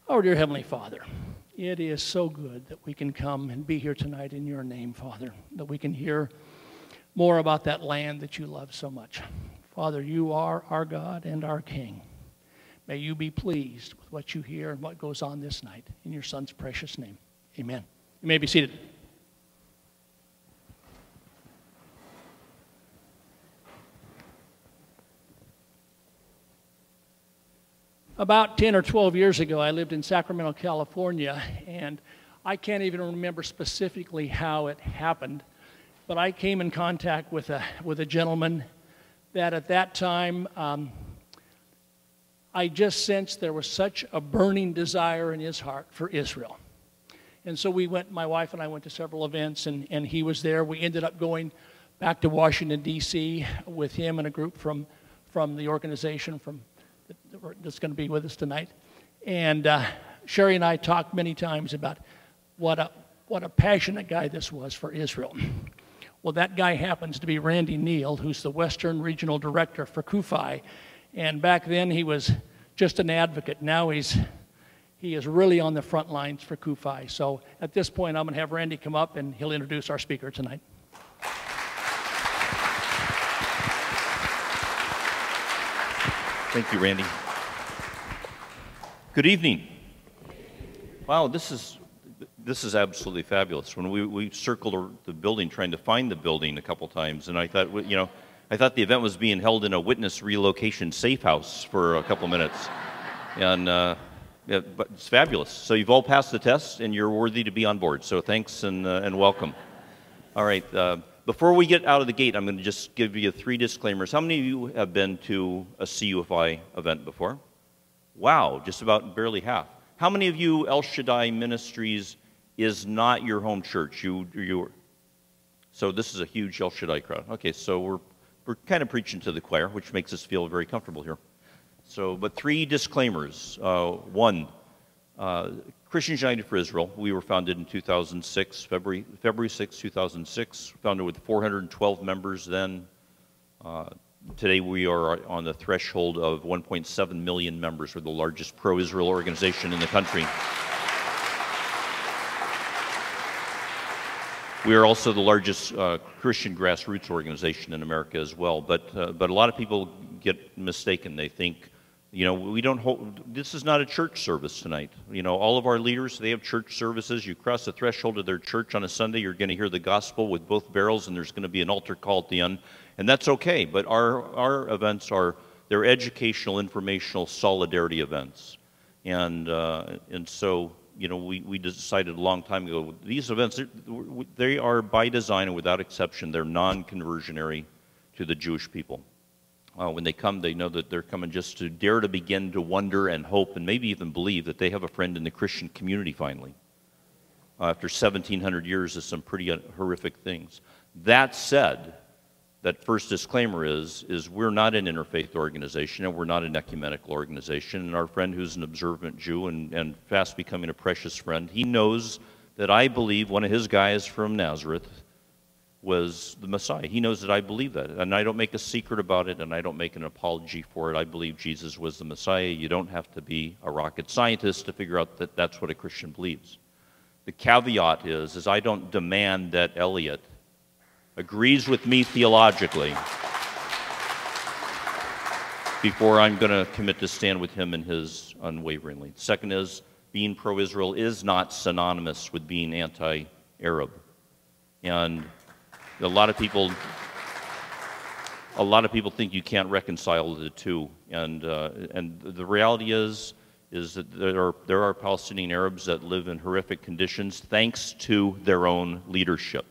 Oh, dear Heavenly Father, it is so good that we can come and be here tonight in your name, Father, that we can hear more about that land that you love so much. Father, you are our God and our King. May you be pleased with what you hear and what goes on this night. In your Son's precious name, amen. You may be seated. About 10 or 12 years ago, I lived in Sacramento, California, and I can't even remember specifically how it happened, but I came in contact with a gentleman that at that time I just sensed there was such a burning desire in his heart for Israel. And so we went, my wife and I went to several events, and he was there. We ended up going back to Washington, D.C. with him and a group from the organization that's going to be with us tonight. And Sherry and I talked many times about what a passionate guy this was for Israel. Well, that guy happens to be Randy Neal, who's the Western Regional Director for CUFI. And back then he was just an advocate. Now he is really on the front lines for CUFI. So at this point, I'm going to have Randy come up and he'll introduce our speaker tonight. Thank you, Randy. Good evening. Wow, this is absolutely fabulous. When we circled the building trying to find the building a couple times, and I thought, I thought the event was being held in a witness relocation safe house for a couple minutes, and yeah, but it's fabulous. So you've all passed the test, and you're worthy to be on board. So thanks and welcome. All right. Before we get out of the gate, I'm going to just give you 3 disclaimers. How many of you have been to a CUFI event before? Wow, just about barely half. How many of you El Shaddai Ministries is not your home church? So this is a huge El Shaddai crowd. Okay, so we're kind of preaching to the choir, which makes us feel very comfortable here. So, but 3 disclaimers. One, Christians United for Israel. We were founded in 2006, February 6, 2006. Founded with 412 members then. Today we are on the threshold of 1.7 million members. We're the largest pro-Israel organization in the country. We are also the largest Christian grassroots organization in America as well. But a lot of people get mistaken. They think, we don't hold, this is not a church service tonight. All of our leaders, they have church services. You cross the threshold of their church on a Sunday, you're going to hear the gospel with both barrels, and there's going to be an altar call at the end. And that's okay, but our events they're educational, informational, solidarity events. And so, we decided a long time ago, these events, they are by design and without exception, they're non-conversionary to the Jewish people. When they come, they know that they're coming just to dare to begin to wonder and hope and maybe even believe that they have a friend in the Christian community finally. After 1,700 years of some pretty horrific things. That said, that first disclaimer is we're not an interfaith organization and we're not an ecumenical organization. And our friend who's an observant Jew and fast becoming a precious friend, he knows that I believe one of his guys from Nazareth was the Messiah. He knows that I believe that. And I don't make a secret about it and I don't make an apology for it. I believe Jesus was the Messiah. You don't have to be a rocket scientist to figure out that that's what a Christian believes. The caveat is I don't demand that Elliot agrees with me theologically before I'm going to commit to stand with him in his unwaveringly. Second is, being pro-Israel is not synonymous with being anti-Arab. And a lot of people think you can't reconcile the two. And the reality is that there are Palestinian Arabs that live in horrific conditions thanks to their own leadership.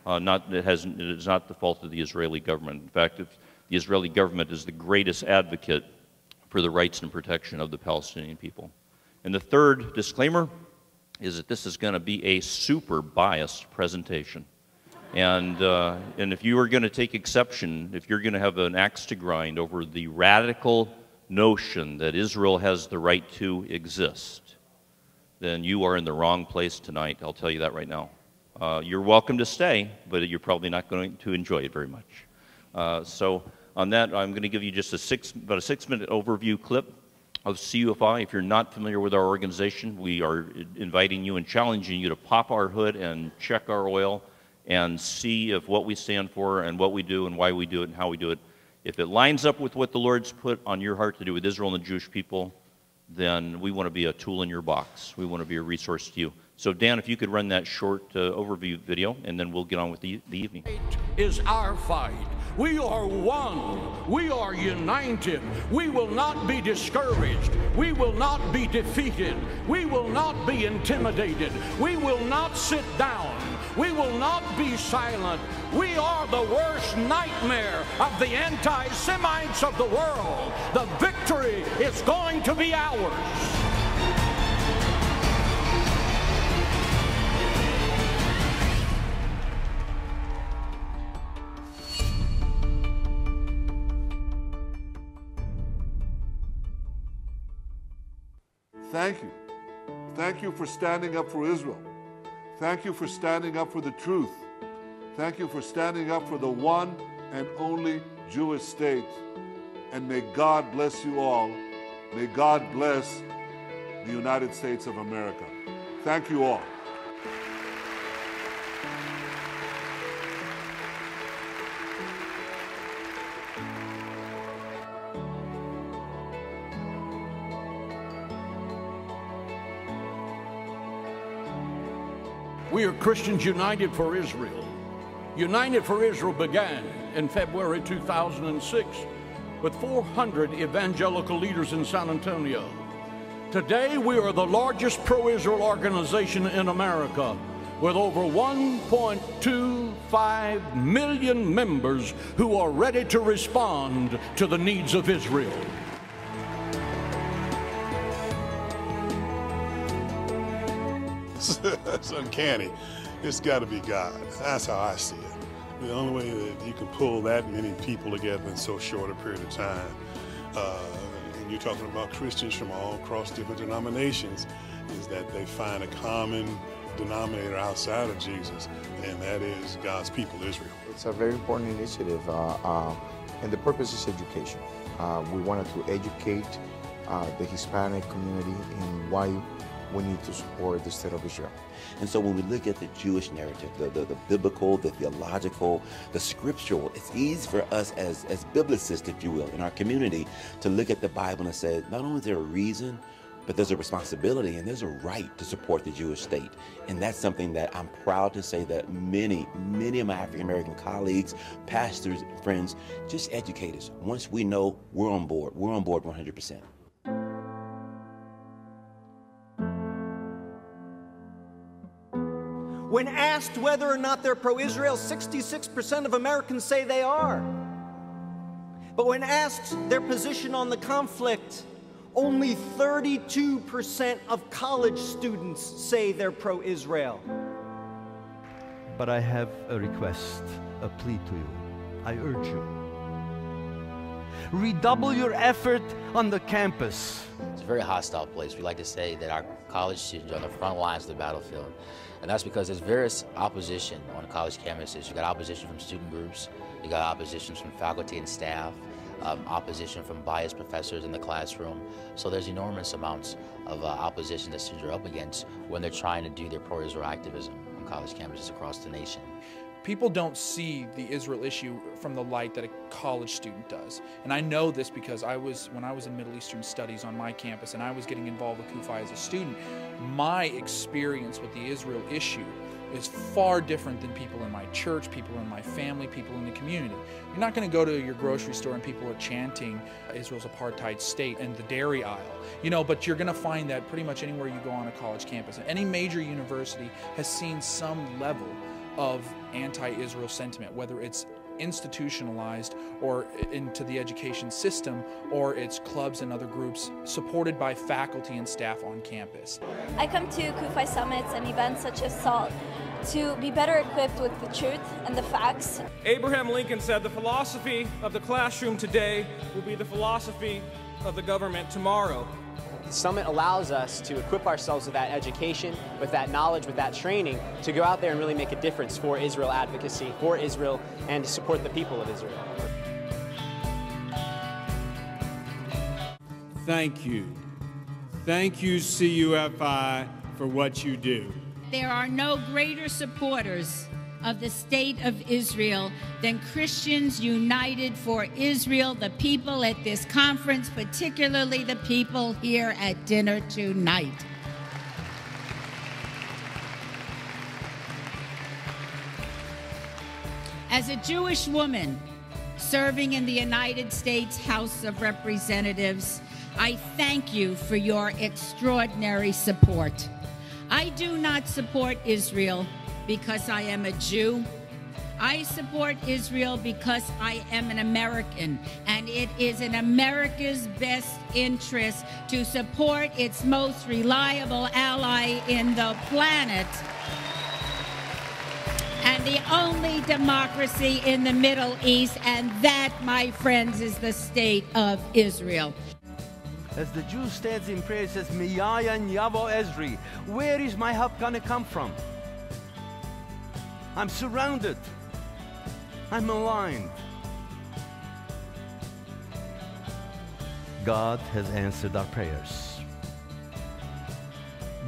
It is not the fault of the Israeli government. In fact, the Israeli government is the greatest advocate for the rights and protection of the Palestinian people. And the third disclaimer is that this is going to be a super biased presentation. And if you are going to take exception, if you're going to have an axe to grind over the radical notion that Israel has the right to exist, then you are in the wrong place tonight. I'll tell you that right now. You're welcome to stay, but you're probably not going to enjoy it very much. So on that, I'm going to give you just about a 6-minute overview clip of CUFI. If you're not familiar with our organization, we are inviting you and challenging you to pop our hood and check our oil and see if what we stand for and what we do and why we do it and how we do it, if it lines up with what the Lord's put on your heart to do with Israel and the Jewish people, then we want to be a tool in your box. We want to be a resource to you. So Dan, if you could run that short overview video, and then we'll get on with the evening. Is our fight. We are one. We are united. We will not be discouraged. We will not be defeated. We will not be intimidated. We will not sit down. We will not be silent. We are the worst nightmare of the anti-Semites of the world. The victory is going to be ours. Thank you. Thank you for standing up for Israel. Thank you for standing up for the truth. Thank you for standing up for the one and only Jewish state. And may God bless you all. May God bless the United States of America. Thank you all. We are Christians United for Israel. United for Israel began in February 2006 with 400 evangelical leaders in San Antonio. Today, we are the largest pro-Israel organization in America with over 1.25 million members who are ready to respond to the needs of Israel. It's uncanny. It's got to be God. That's how I see it. The only way that you can pull that many people together in so short a period of time, and you're talking about Christians from all across different denominations, is that they find a common denominator outside of Jesus, and that is God's people, Israel. It's a very important initiative, and the purpose is education. We wanted to educate the Hispanic community in why we need to support the state of Israel. And so when we look at the Jewish narrative, the biblical, the theological, the scriptural, it's easy for us as biblicists, if you will, in our community to look at the Bible and say, not only is there a reason, but there's a responsibility and there's a right to support the Jewish state. And that's something that I'm proud to say that many of my African-American colleagues, pastors, friends, just educators, once we know we're on board 100%. When asked whether or not they're pro-Israel, 66% of Americans say they are. But when asked their position on the conflict, only 32% of college students say they're pro-Israel. But I have a request, a plea to you. I urge you. Redouble your effort on the campus. It's a very hostile place. We like to say that our college students are on the front lines of the battlefield. And that's because there's various opposition on college campuses. You got opposition from student groups, you got opposition from faculty and staff, opposition from biased professors in the classroom. So there's enormous amounts of opposition that students are up against when they're trying to do their pro-Israel activism on college campuses across the nation. People don't see the Israel issue from the light that a college student does. And I know this because when I was in Middle Eastern Studies on my campus and I was getting involved with CUFI as a student, my experience with the Israel issue is far different than people in my church, people in my family, people in the community. You're not going to go to your grocery store and people are chanting Israel's apartheid state in the dairy aisle, but you're going to find that pretty much anywhere you go on a college campus. Any major university has seen some level of anti-Israel sentiment, whether it's institutionalized or into the education system, or it's clubs and other groups supported by faculty and staff on campus. I come to CUFI summits and events such as SALT to be better equipped with the truth and the facts. Abraham Lincoln said the philosophy of the classroom today will be the philosophy of the government tomorrow. The summit allows us to equip ourselves with that education, with that knowledge, with that training, to go out there and really make a difference for Israel advocacy, for Israel, and to support the people of Israel. thank you. Thank you, CUFI, for what you do. There are no greater supporters of the state of Israel than Christians united for Israel, the people at this conference, particularly the people here at dinner tonight. As a Jewish woman serving in the United States House of Representatives, I thank you for your extraordinary support. I do not support Israel because I am a Jew. I support Israel because I am an American, and it is in America's best interest to support its most reliable ally in the planet, and the only democracy in the Middle East, and that, my friends, is the state of Israel. As the Jew stands in prayer, says, Miyayan Yavo Ezri, where is my help gonna come from? I'm surrounded. I'm maligned. God has answered our prayers.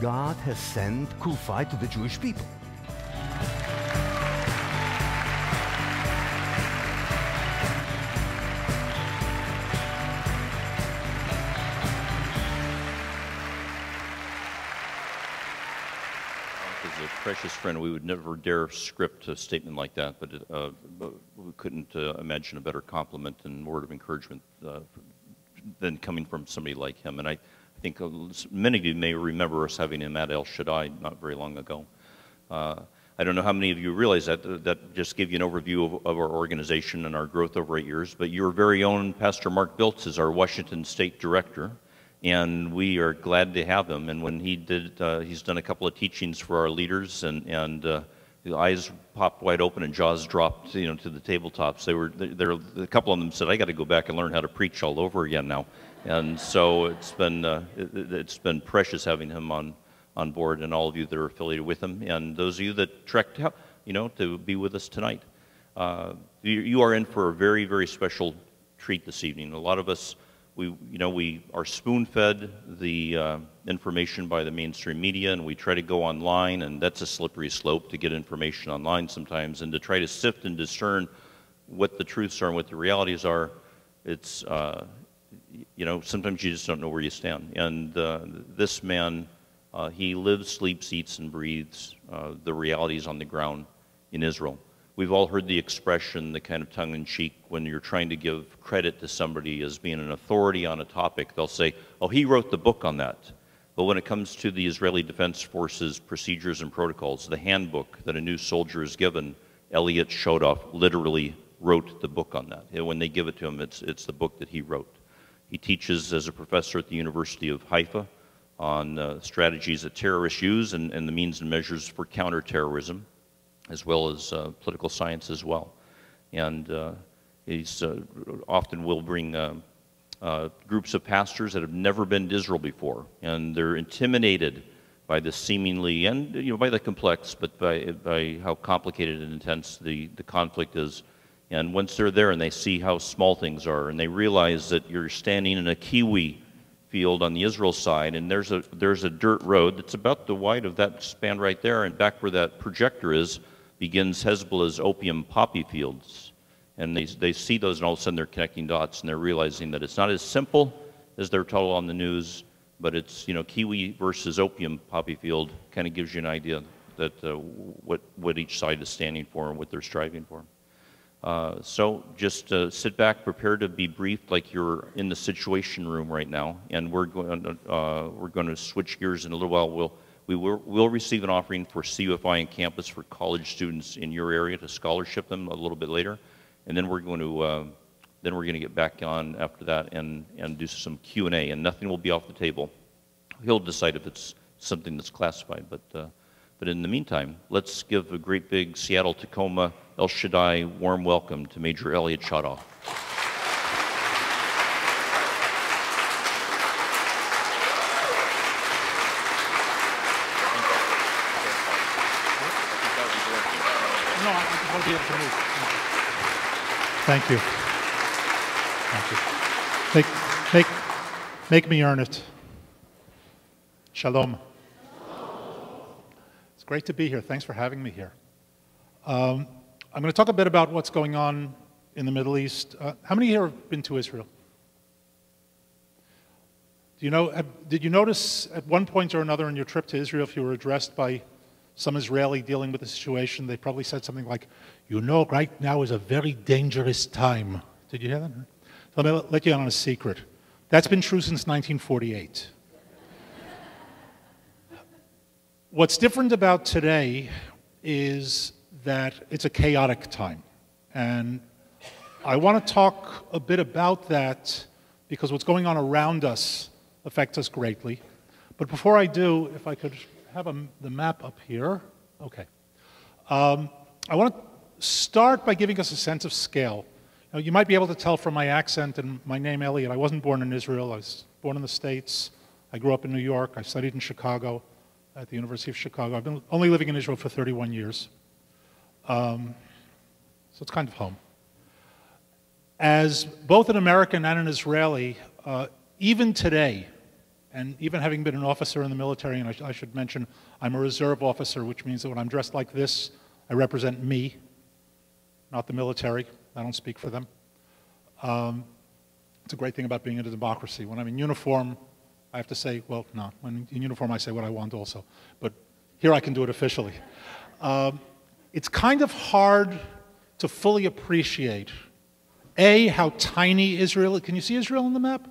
God has sent CUFI to the Jewish people. Precious friend, we would never dare script a statement like that, but we couldn't imagine a better compliment and word of encouragement than coming from somebody like him. And I think many of you may remember us having him at El Shaddai not very long ago. I don't know how many of you realize that just gave you an overview of our organization and our growth over 8 years, but your very own Pastor Mark Biltz is our Washington State Director. And we are glad to have him. And when he did, he's done a couple of teachings for our leaders, and the eyes popped wide open and jaws dropped, to the tabletops. A couple of them said, "I got to go back and learn how to preach all over again now." And so it's been precious having him on board, and all of you that are affiliated with him, and those of you that trekked out, to be with us tonight. You are in for a very, very special treat this evening. A lot of us. We are spoon-fed the information by the mainstream media, and we try to go online, and that's a slippery slope to get information online sometimes, and to try to sift and discern what the truths are and what the realities are. It's, sometimes you just don't know where you stand. And this man, he lives, sleeps, eats, and breathes the realities on the ground in Israel. We've all heard the expression, the kind of tongue-in-cheek, when you're trying to give credit to somebody as being an authority on a topic, they'll say, "Oh, he wrote the book on that." But when it comes to the Israeli Defense Forces procedures and protocols, the handbook that a new soldier is given, Elliot Chadoff literally wrote the book on that. And when they give it to him, it's the book that he wrote. He teaches as a professor at the University of Haifa on strategies that terrorists use and the means and measures for counterterrorism, as well as political science as well. And he's often will bring groups of pastors that have never been to Israel before, and they're intimidated by the seemingly, and by the complex, but by how complicated and intense the conflict is. And once they're there and they see how small things are, and they realize that you're standing in a kiwi field on the Israel side, and there's a dirt road that's about the wide of that span right there, and back where that projector is begins Hezbollah's opium poppy fields. And they see those, and all of a sudden they're connecting dots, and they're realizing that it's not as simple as they're told on the news, but it's, kiwi versus opium poppy field kind of gives you an idea that what each side is standing for and what they're striving for. So just sit back, prepare to be briefed like you're in the Situation Room right now, and we're going to switch gears in a little while. We'll receive an offering for CUFI and campus for college students in your area to scholarship them a little bit later, and then we're going to get back on after that and do some Q&A, and nothing will be off the table. He'll decide if it's something that's classified, but in the meantime, let's give a great big Seattle, Tacoma, El Shaddai warm welcome to Major Elliot Chadoff. Thank you. Thank you. Make me earn it. Shalom. It's great to be here. Thanks for having me here. I'm going to talk a bit about what's going on in the Middle East. How many here have been to Israel? Did you notice at one point or another in your trip to Israel, if you were addressed by some Israeli dealing with the situation, they probably said something like, you know, right now is a very dangerous time. Did you hear that? So let me let you in on a secret. That's been true since 1948. What's different about today is that it's a chaotic time. And I want to talk a bit about that because what's going on around us affects us greatly. But before I do, if I could have the map up here. Okay. I want to start by giving us a sense of scale. Now, you might be able to tell from my accent and my name, Elliot. I wasn't born in Israel. I was born in the States. I grew up in New York. I studied in Chicago at the University of Chicago. I've been only living in Israel for 31 years. So it's kind of home. As both an American and an Israeli, even today, and even having been an officer in the military, and I should mention I'm a reserve officer, which means that when I'm dressed like this, I represent me, not the military. I don't speak for them. It's a great thing about being in a democracy. When I'm in uniform, I have to say, well, no, when in uniform I say what I want also. But here I can do it officially. It's kind of hard to fully appreciate, A, how tiny Israel is. Can you see Israel on the map? Do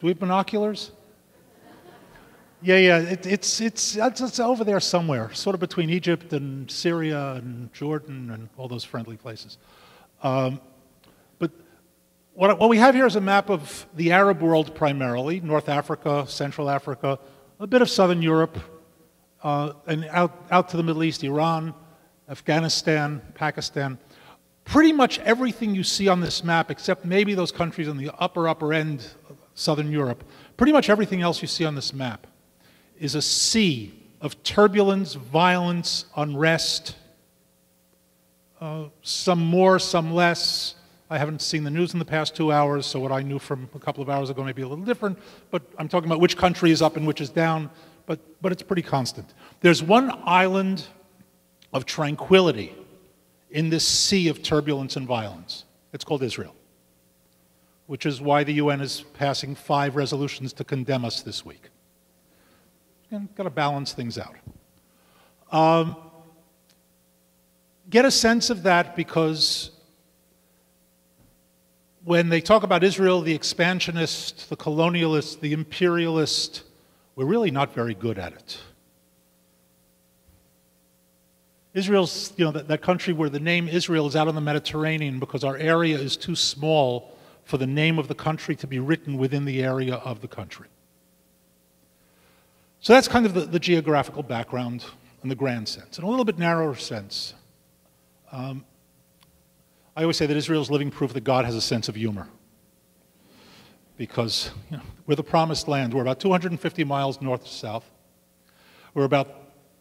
we have binoculars? Yeah, it's over there somewhere, sort of between Egypt and Syria and Jordan and all those friendly places. But what we have here is a map of the Arab world primarily, North Africa, Central Africa, a bit of Southern Europe, and out to the Middle East, Iran, Afghanistan, Pakistan. Pretty much everything you see on this map, except maybe those countries on the upper end of Southern Europe, pretty much everything else you see on this map is a sea of turbulence, violence, unrest, some more, some less. I haven't seen the news in the past 2 hours, so what I knew from a couple of hours ago may be a little different, but I'm talking about which country is up and which is down, but it's pretty constant. There's one island of tranquility in this sea of turbulence and violence. It's called Israel, which is why the UN is passing 5 resolutions to condemn us this week. Got to balance things out. Get a sense of that because when they talk about Israel, the expansionist, the colonialist, the imperialist, we're really not very good at it. Israel's, that country where the name Israel is out on the Mediterranean because our area is too small for the name of the country to be written within the area of the country. So that's kind of the geographical background in the grand sense. In a little bit narrower sense, I always say that Israel is living proof that God has a sense of humor. Because we're the promised land. We're about 250 miles north to south. We're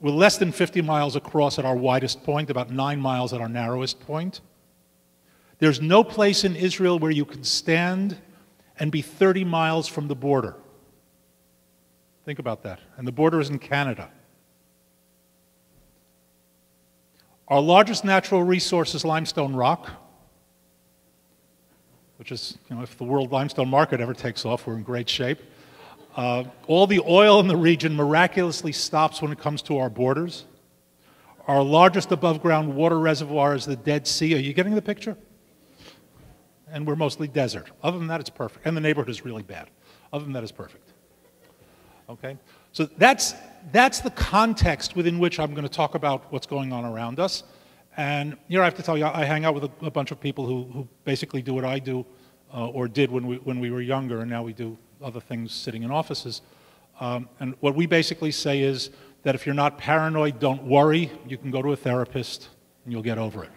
less than 50 miles across at our widest point, about 9 miles at our narrowest point. There's no place in Israel where you can stand and be 30 miles from the border. Think about that. And the border is in Canada. Our largest natural resource is limestone rock, which is, if the world limestone market ever takes off, we're in great shape. All the oil in the region miraculously stops when it comes to our borders. Our largest above-ground water reservoir is the Dead Sea. Are you getting the picture? And we're mostly desert. Other than that, it's perfect. And the neighborhood is really bad. Other than that, it's perfect. Okay? So that's the context within which I'm going to talk about what's going on around us. And here I have to tell you, I hang out with a bunch of people who basically do what I do, or did when we were younger, and now we do other things sitting in offices. And what we basically say is that if you're not paranoid, don't worry. You can go to a therapist and you'll get over it.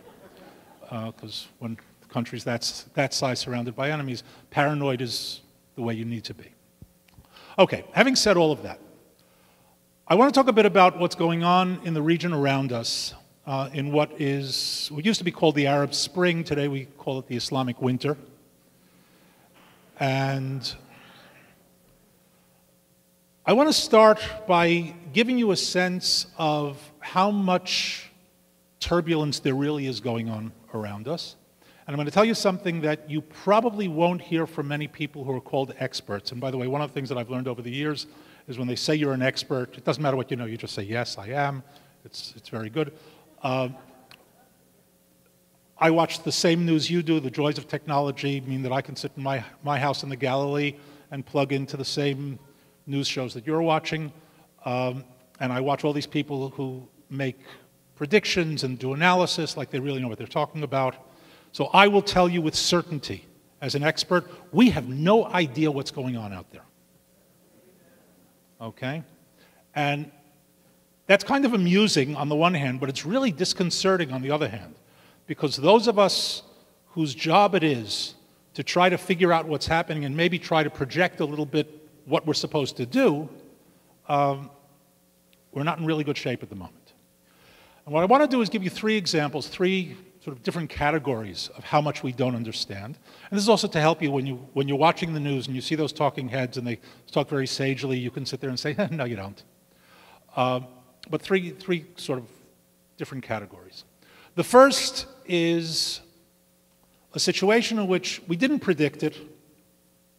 Because when countries that size surrounded by enemies, paranoid is the way you need to be. Okay, having said all of that, I want to talk a bit about what's going on in the region around us in what used to be called the Arab Spring. Today we call it the Islamic Winter. And I want to start by giving you a sense of how much turbulence there really is going on around us. And I'm going to tell you something that you probably won't hear from many people who are called experts. And by the way, one of the things that I've learned over the years is when they say you're an expert, it doesn't matter what you know, you just say, yes, I am. It's very good. I watch the same news you do. The joys of technology mean that I can sit in my house in the Galilee and plug into the same news shows that you're watching. And I watch all these people who make predictions and do analysis like they really know what they're talking about. So I will tell you with certainty, as an expert, we have no idea what's going on out there. Okay? And that's kind of amusing on the one hand, but it's really disconcerting on the other hand, because those of us whose job it is to try to figure out what's happening and maybe try to project a little bit what we're supposed to do, we're not in really good shape at the moment. And what I want to do is give you three examples, three sort of different categories of how much we don't understand. And this is also to help you when you're watching the news and you see those talking heads and they talk very sagely, you can sit there and say, no, you don't. But three sort of different categories. The first is a situation in which we didn't predict it.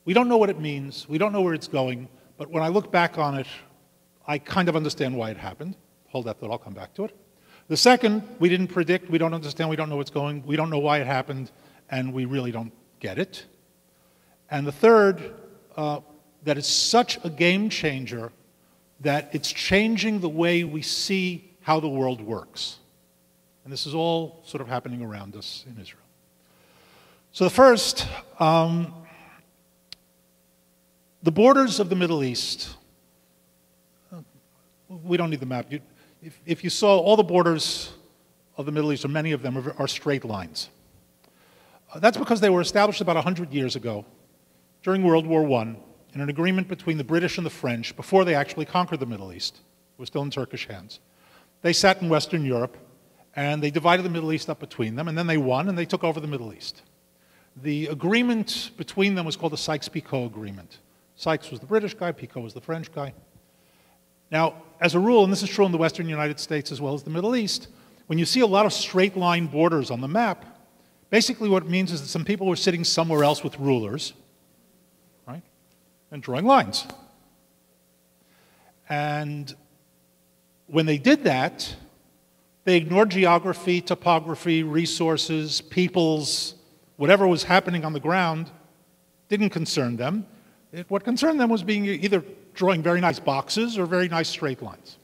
We don't know what it means. We don't know where it's going. But when I look back on it, I kind of understand why it happened. Hold that thought, I'll come back to it. The second, we didn't predict, we don't understand, we don't know what's going, we don't know why it happened, and we really don't get it. And the third, that it's such a game changer that it's changing the way we see how the world works. And this is all sort of happening around us in Israel. So the first, the borders of the Middle East, we don't need the map. If you saw all the borders of the Middle East, or many of them, are straight lines. That's because they were established about 100 years ago, during World War I, in an agreement between the British and the French, before they actually conquered the Middle East. It was still in Turkish hands. They sat in Western Europe, and they divided the Middle East up between them, and then they won, and they took over the Middle East. The agreement between them was called the Sykes-Picot Agreement. Sykes was the British guy, Picot was the French guy. Now, as a rule, and this is true in the Western United States as well as the Middle East, when you see a lot of straight line borders on the map, basically what it means is that some people were sitting somewhere else with rulers, right, and drawing lines. And when they did that, they ignored geography, topography, resources, peoples, whatever was happening on the ground didn't concern them. What concerned them was being either drawing very nice boxes or very nice straight lines.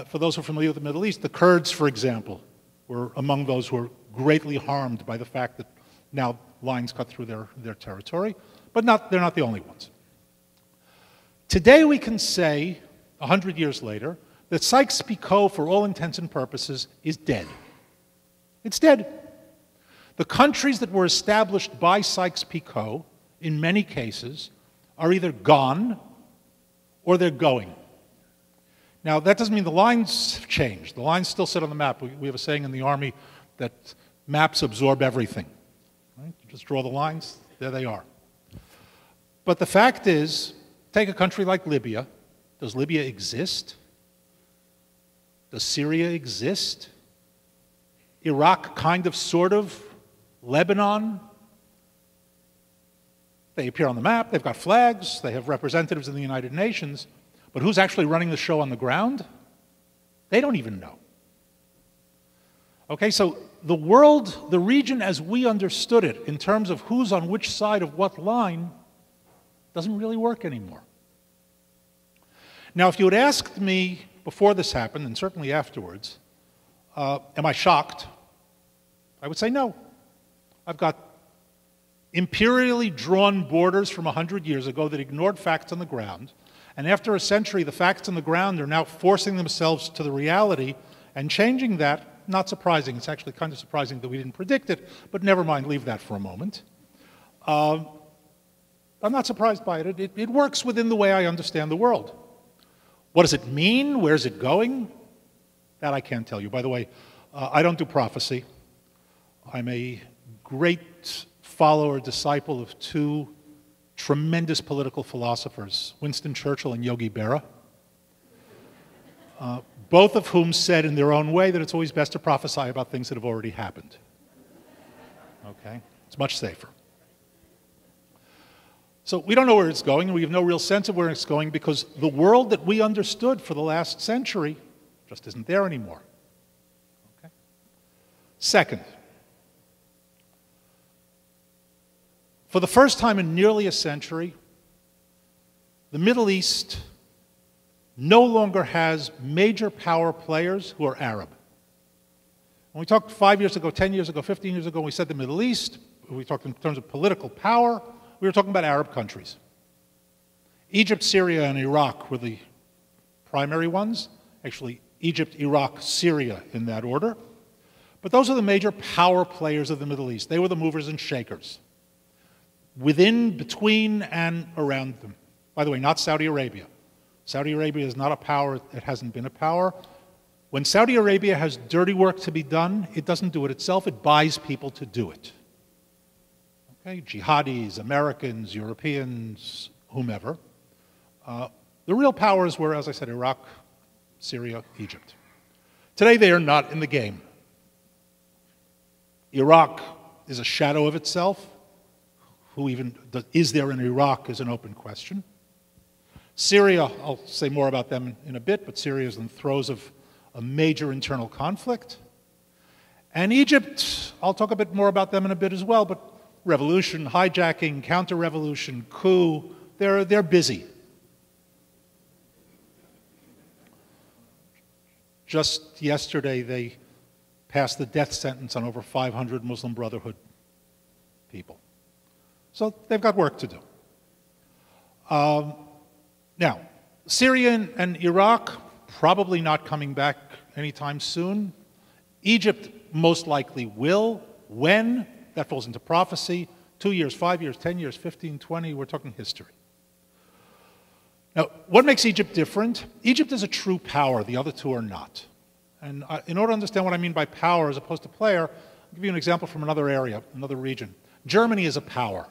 For those who are familiar with the Middle East, the Kurds, for example, were among those who were greatly harmed by the fact that now lines cut through their territory, but they're not the only ones. Today we can say, 100 years later, that Sykes-Picot, for all intents and purposes, is dead. It's dead. The countries that were established by Sykes-Picot, in many cases, are either gone or they're going. Now, that doesn't mean the lines have changed. The lines still sit on the map. We have a saying in the Army that maps absorb everything. Right? You just draw the lines, there they are. But the fact is, take a country like Libya. Does Libya exist? Does Syria exist? Iraq, kind of, sort of. Lebanon? They appear on the map, they've got flags, they have representatives in the United Nations, but who's actually running the show on the ground? They don't even know. Okay, so the world, the region as we understood it, in terms of who's on which side of what line, doesn't really work anymore. Now, if you had asked me before this happened, and certainly afterwards, am I shocked? I would say no. I've got imperially drawn borders from 100 years ago that ignored facts on the ground, and after a century, the facts on the ground are now forcing themselves to the reality and changing that. Not surprising. It's actually kind of surprising that we didn't predict it, but never mind, leave that for a moment. I'm not surprised by it. It works within the way I understand the world. What does it mean? Where's it going? That I can't tell you. By the way, I don't do prophecy. I'm a great follower, disciple of two tremendous political philosophers, Winston Churchill and Yogi Berra, both of whom said in their own way that it's always best to prophesy about things that have already happened. Okay? It's much safer. So we don't know where it's going, and we have no real sense of where it's going because the world that we understood for the last century just isn't there anymore. Okay? Second, for the first time in nearly a century, the Middle East no longer has major power players who are Arab. When we talked 5 years ago, 10 years ago, 15 years ago, we said the Middle East, we talked in terms of political power, we were talking about Arab countries. Egypt, Syria, and Iraq were the primary ones. Actually, Egypt, Iraq, Syria in that order. But those are the major power players of the Middle East. They were the movers and shakers. Within, between, and around them. By the way, not Saudi Arabia. Saudi Arabia is not a power, it hasn't been a power. When Saudi Arabia has dirty work to be done, it doesn't do it itself, it buys people to do it. Okay, jihadis, Americans, Europeans, whomever. The real powers were, as I said, Iraq, Syria, Egypt. Today they are not in the game. Iraq is a shadow of itself. Who even is there in Iraq is an open question. Syria, I'll say more about them in a bit, but Syria is in the throes of a major internal conflict. And Egypt, I'll talk a bit more about them in a bit as well, but revolution, hijacking, counter-revolution, coup, they're busy. Just yesterday, they passed the death sentence on over 500 Muslim Brotherhood people. So they've got work to do. Now, Syria and Iraq, probably not coming back anytime soon. Egypt most likely will. When? That falls into prophecy. 2 years, 5 years, 10 years, 15, 20, we're talking history. Now, what makes Egypt different? Egypt is a true power, the other two are not. And in order to understand what I mean by power as opposed to player, I'll give you an example from another area, another region. Germany is a power.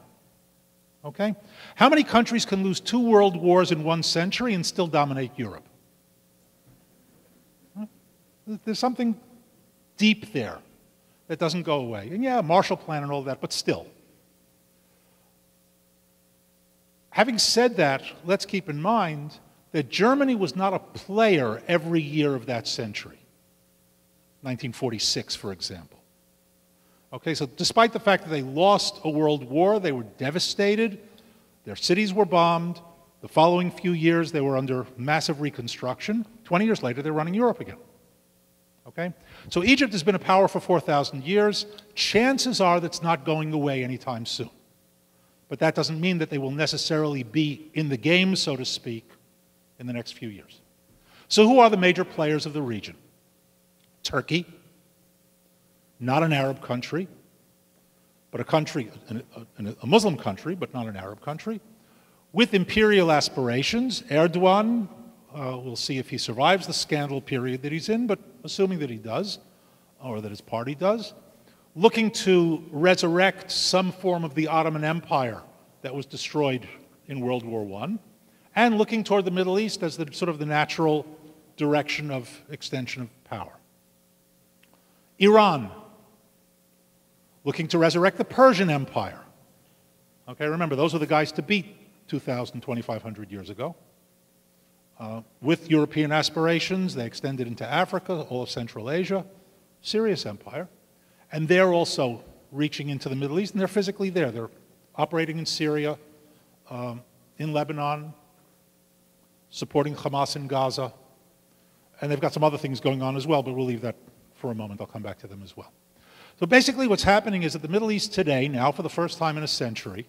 Okay? How many countries can lose 2 world wars in 1 century and still dominate Europe? There's something deep there that doesn't go away. And yeah, Marshall Plan and all that, but still. Having said that, let's keep in mind that Germany was not a player every year of that century. 1946, for example. Okay, so despite the fact that they lost a world war, they were devastated, their cities were bombed, the following few years they were under massive reconstruction. 20 years later, they're running Europe again. Okay? So Egypt has been a power for 4,000 years. Chances are that's not going away anytime soon. But that doesn't mean that they will necessarily be in the game, so to speak, in the next few years. So who are the major players of the region? Turkey, not an Arab country, but a country, a Muslim country, but not an Arab country, with imperial aspirations. Erdogan, we'll see if he survives the scandal period that he's in, but assuming that he does, or that his party does, looking to resurrect some form of the Ottoman Empire that was destroyed in World War I, and looking toward the Middle East as the sort of the natural direction of extension of power. Iran, looking to resurrect the Persian Empire. Okay, remember, those are the guys to beat 2,000, 2,500 years ago. With European aspirations, they extended into Africa, all of Central Asia, serious empire. And they're also reaching into the Middle East, and they're physically there. They're operating in Syria, in Lebanon, supporting Hamas in Gaza. And they've got some other things going on as well, but we'll leave that for a moment. I'll come back to them as well. So basically what's happening is that the Middle East today, now for the first time in a century,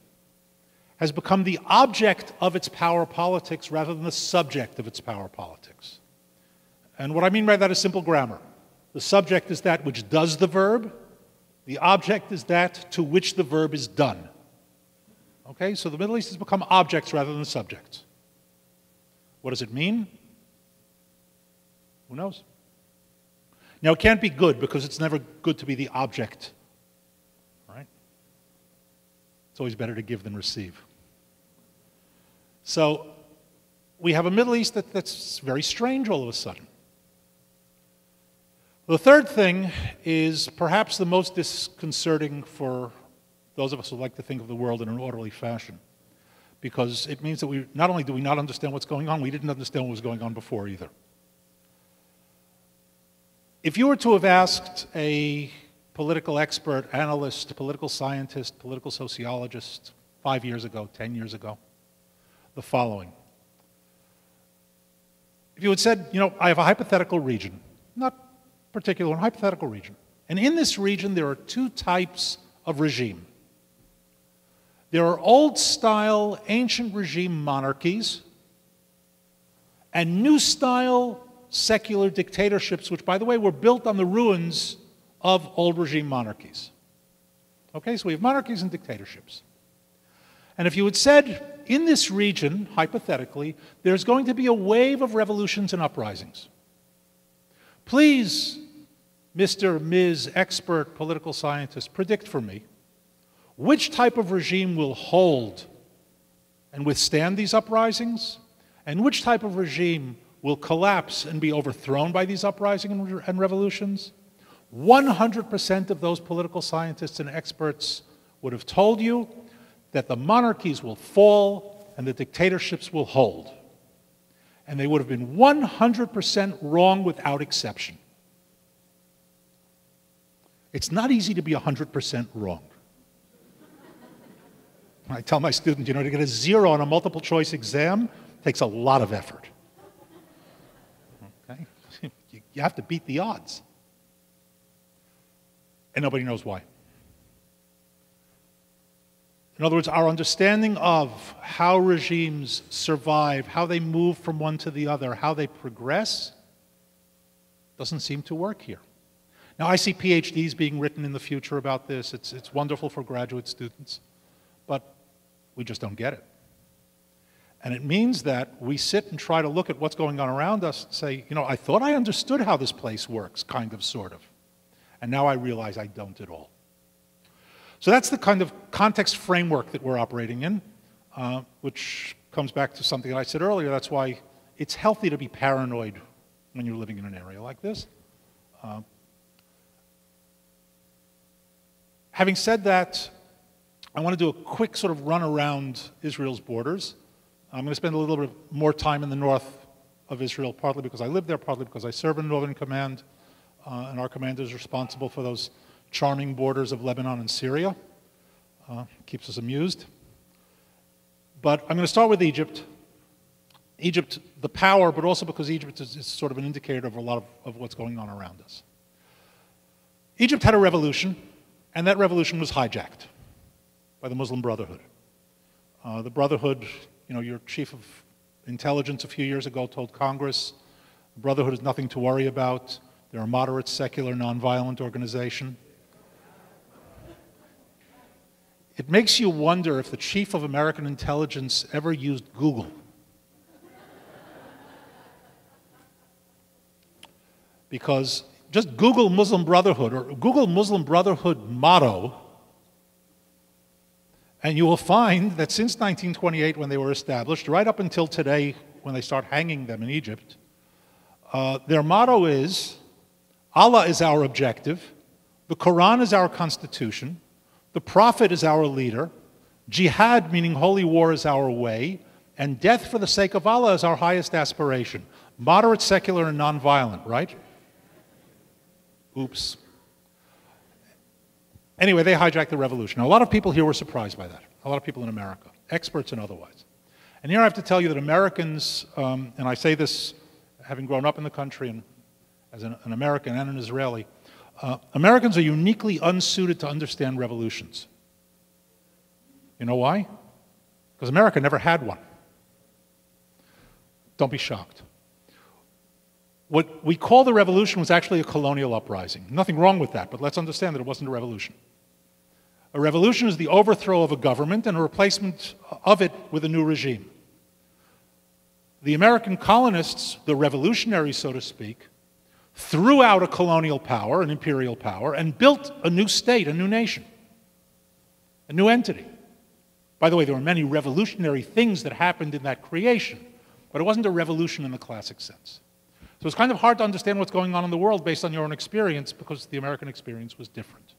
has become the object of its power politics rather than the subject of its power politics. And what I mean by that is simple grammar. The subject is that which does the verb. The object is that to which the verb is done. Okay, so the Middle East has become objects rather than subjects. What does it mean? Who knows? Now, it can't be good because it's never good to be the object, right? It's always better to give than receive. So we have a Middle East that's very strange all of a sudden. The third thing is perhaps the most disconcerting for those of us who like to think of the world in an orderly fashion, because it means that we not only do we not understand what's going on, we didn't understand what was going on before either. If you were to have asked a political expert, analyst, political scientist, political sociologist 5 years ago, 10 years ago, the following. If you had said, you know, I have a hypothetical region, not particular, a hypothetical region, and in this region there are two types of regime. There are old-style, ancient regime monarchies and new-style secular dictatorships, which, by the way, were built on the ruins of old regime monarchies. Okay, so we have monarchies and dictatorships. And if you had said, in this region, hypothetically, there's going to be a wave of revolutions and uprisings. Please, Mr., Ms., expert political scientist, predict for me which type of regime will hold and withstand these uprisings, and which type of regime will collapse and be overthrown by these uprisings and revolutions. 100% of those political scientists and experts would have told you that the monarchies will fall and the dictatorships will hold. And they would have been 100% wrong without exception. It's not easy to be 100% wrong. I tell my students, you know, to get a 0 on a multiple choice exam takes a lot of effort. Okay? You have to beat the odds. And nobody knows why. In other words, our understanding of how regimes survive, how they move from one to the other, how they progress, doesn't seem to work here. Now, I see PhDs being written in the future about this. It's wonderful for graduate students, but we just don't get it. And it means that we sit and try to look at what's going on around us and say, you know, I thought I understood how this place works, kind of, sort of. And now I realize I don't at all. So that's the kind of context framework that we're operating in, which comes back to something that I said earlier. That's why it's healthy to be paranoid when you're living in an area like this. Having said that, I want to do a quick sort of run around Israel's borders. I'm going to spend a little bit more time in the north of Israel, partly because I live there, partly because I serve in Northern Command, and our commander is responsible for those charming borders of Lebanon and Syria. Keeps us amused. But I'm going to start with Egypt. Egypt, the power, but also because Egypt is sort of an indicator of a lot of what's going on around us. Egypt had a revolution, and that revolution was hijacked by the Muslim Brotherhood. The Brotherhood, you know, your chief of intelligence a few years ago told Congress, the Brotherhood is nothing to worry about. They're a moderate, secular, nonviolent organization. It makes you wonder if the chief of American intelligence ever used Google. Because just Google Muslim Brotherhood or Google Muslim Brotherhood motto, and you will find that since 1928, when they were established, right up until today, when they start hanging them in Egypt, their motto is, Allah is our objective, the Quran is our constitution, the Prophet is our leader, jihad, meaning holy war, is our way, and death for the sake of Allah is our highest aspiration. Moderate, secular, and nonviolent, right? Oops. Anyway, they hijacked the revolution. Now, a lot of people here were surprised by that. A lot of people in America, experts and otherwise. And here I have to tell you that Americans, and I say this having grown up in the country and as an American and an Israeli, Americans are uniquely unsuited to understand revolutions. You know why? Because America never had one. Don't be shocked. What we call the revolution was actually a colonial uprising. Nothing wrong with that, but let's understand that it wasn't a revolution. A revolution is the overthrow of a government and a replacement of it with a new regime. The American colonists, the revolutionaries, so to speak, threw out a colonial power, an imperial power, and built a new state, a new nation, a new entity. By the way, there were many revolutionary things that happened in that creation, but it wasn't a revolution in the classic sense. So it's kind of hard to understand what's going on in the world based on your own experience because the American experience was different.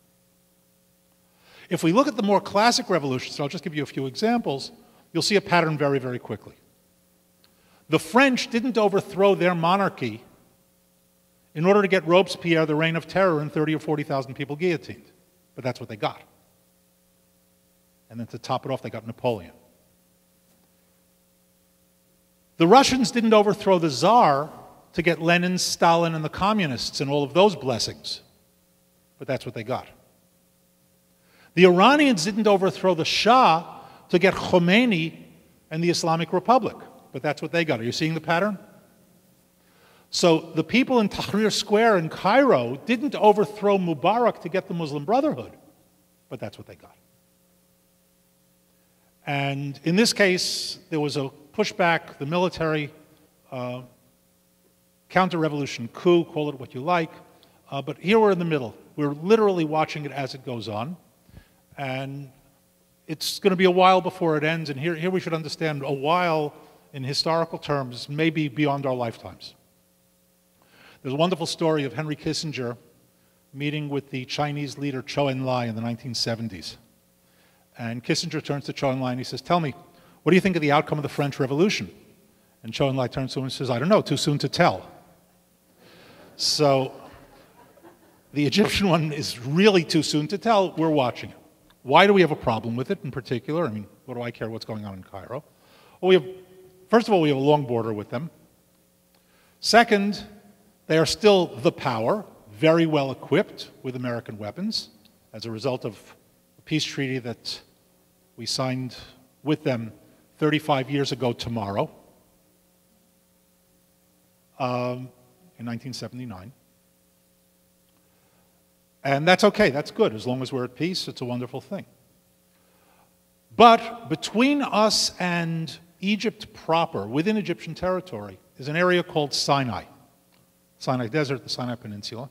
If we look at the more classic revolutions, I'll just give you a few examples, you'll see a pattern very, very quickly. The French didn't overthrow their monarchy in order to get Robespierre the reign of terror and 30 or 40,000 people guillotined, but that's what they got. And then to top it off, they got Napoleon. The Russians didn't overthrow the Tsar to get Lenin, Stalin, and the communists and all of those blessings, but that's what they got. The Iranians didn't overthrow the Shah to get Khomeini and the Islamic Republic, but that's what they got. Are you seeing the pattern? So the people in Tahrir Square in Cairo didn't overthrow Mubarak to get the Muslim Brotherhood, but that's what they got. And in this case, there was a pushback, the military counter-revolution coup, call it what you like, but here we're in the middle. We're literally watching it as it goes on, and it's going to be a while before it ends, and here we should understand a while in historical terms may be beyond our lifetimes. There's a wonderful story of Henry Kissinger meeting with the Chinese leader Zhou Enlai in the 1970s. And Kissinger turns to Zhou Enlai and he says, "Tell me, what do you think of the outcome of the French Revolution?" And Zhou Enlai turns to him and says, "I don't know, too soon to tell." So the Egyptian one is really too soon to tell. We're watching it. Why do we have a problem with it in particular? I mean, what do I care what's going on in Cairo? Well, first of all, we have a long border with them. Second, they are still the power, very well equipped with American weapons as a result of a peace treaty that we signed with them 35 years ago tomorrow in 1979. And that's okay, that's good. As long as we're at peace, it's a wonderful thing. But between us and Egypt proper, within Egyptian territory, is an area called Sinai. Sinai Desert, the Sinai Peninsula,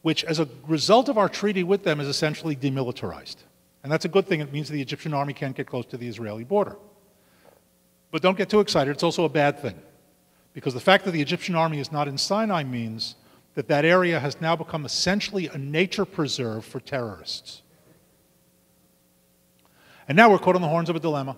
which as a result of our treaty with them is essentially demilitarized. And that's a good thing. It means the Egyptian army can't get close to the Israeli border. But don't get too excited. It's also a bad thing. Because the fact that the Egyptian army is not in Sinai means that that area has now become essentially a nature preserve for terrorists. And now we're caught on the horns of a dilemma.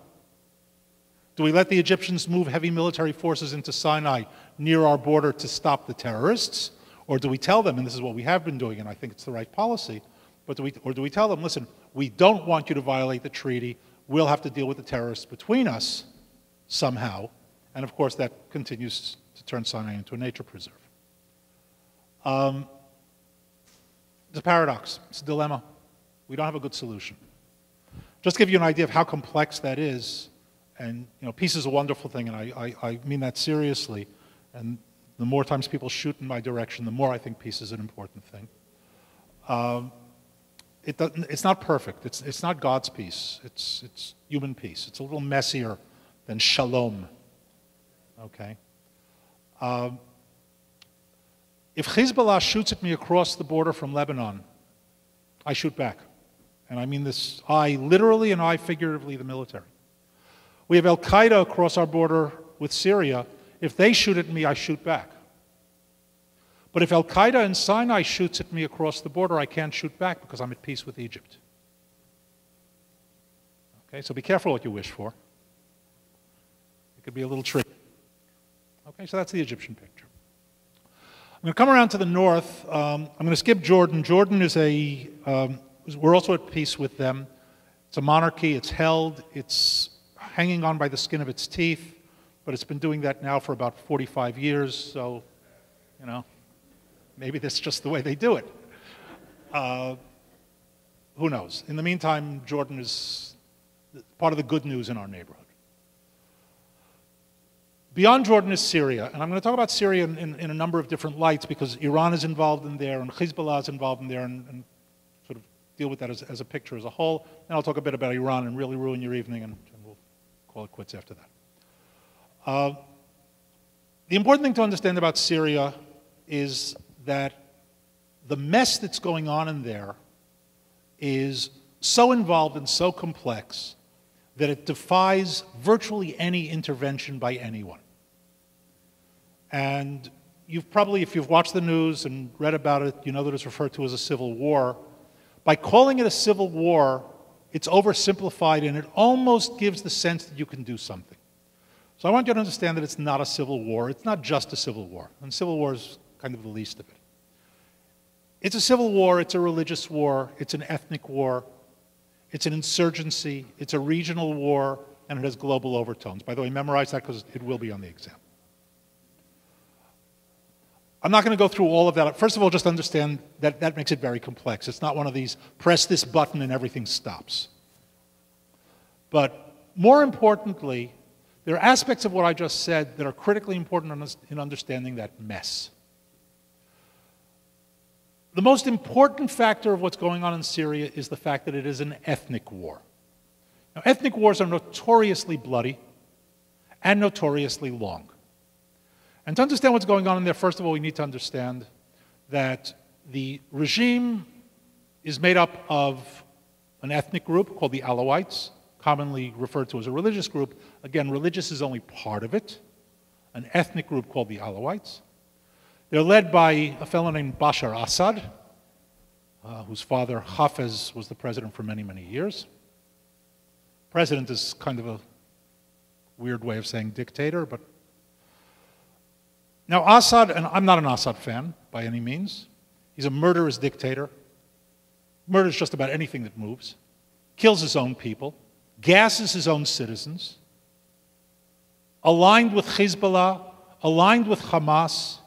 Do we let the Egyptians move heavy military forces into Sinai near our border to stop the terrorists? Or do we tell them, and this is what we have been doing, and I think it's the right policy, but do we tell them, listen, we don't want you to violate the treaty, we'll have to deal with the terrorists between us somehow, and of course that continues to turn Sinai into a nature preserve. It's a paradox, it's a dilemma. We don't have a good solution. Just to give you an idea of how complex that is, and peace is a wonderful thing, and I mean that seriously. And the more times people shoot in my direction, the more I think peace is an important thing. It's not perfect. It's not God's peace. It's human peace. It's a little messier than shalom. Okay. If Hezbollah shoots at me across the border from Lebanon, I shoot back. And I mean this, I literally and I figuratively, the military. We have Al-Qaeda across our border with Syria. If they shoot at me, I shoot back. But if Al-Qaeda in Sinai shoots at me across the border, I can't shoot back because I'm at peace with Egypt. Okay, so be careful what you wish for. It could be a little tricky. Okay, so that's the Egyptian picture. I'm going to come around to the north. I'm going to skip Jordan. Jordan is we're also at peace with them. It's a monarchy. It's held. It's hanging on by the skin of its teeth, but it's been doing that now for about 45 years, so, maybe that's just the way they do it. Who knows? In the meantime, Jordan is part of the good news in our neighborhood. Beyond Jordan is Syria, and I'm going to talk about Syria in a number of different lights because Iran is involved in there and Hezbollah is involved in there and sort of deal with that as a picture as a whole. And I'll talk a bit about Iran and really ruin your evening, and we'll call it quits after that. The important thing to understand about Syria is that the mess that's going on in there is so involved and so complex that it defies virtually any intervention by anyone. And you've probably, if you've watched the news and read about it, you know that it's referred to as a civil war. By calling it a civil war, it's oversimplified and it almost gives the sense that you can do something. So I want you to understand that it's not a civil war. It's not just a civil war. And civil war is kind of the least of it. It's a civil war, it's a religious war, it's an ethnic war, it's an insurgency, it's a regional war, and it has global overtones. By the way, memorize that because it will be on the exam. I'm not going to go through all of that. First of all, just understand that that makes it very complex. It's not one of these press this button and everything stops. But more importantly, there are aspects of what I just said that are critically important in understanding that mess. The most important factor of what's going on in Syria is the fact that it is an ethnic war. Now, ethnic wars are notoriously bloody and notoriously long. And to understand what's going on in there, first of all, we need to understand that the regime is made up of an ethnic group called the Alawites, commonly referred to as a religious group. Again, religious is only part of it. An ethnic group called the Alawites. They're led by a fellow named Bashar Assad, whose father, Hafez, was the president for many, many years. President is kind of a weird way of saying dictator, but... Now Assad, and I'm not an Assad fan by any means, he's a murderous dictator, murders just about anything that moves, kills his own people, gasses his own citizens, aligned with Hezbollah, aligned with Hamas,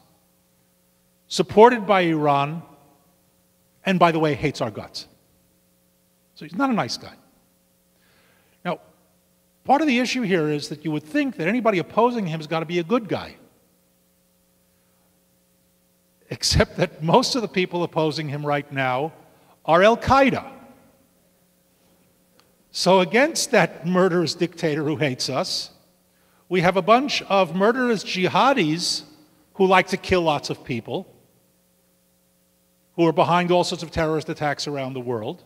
supported by Iran, and by the way, hates our guts. So he's not a nice guy. Now, part of the issue here is that you would think that anybody opposing him has got to be a good guy. Except that most of the people opposing him right now are Al-Qaeda. So against that murderous dictator who hates us, we have a bunch of murderous jihadis who like to kill lots of people, who are behind all sorts of terrorist attacks around the world.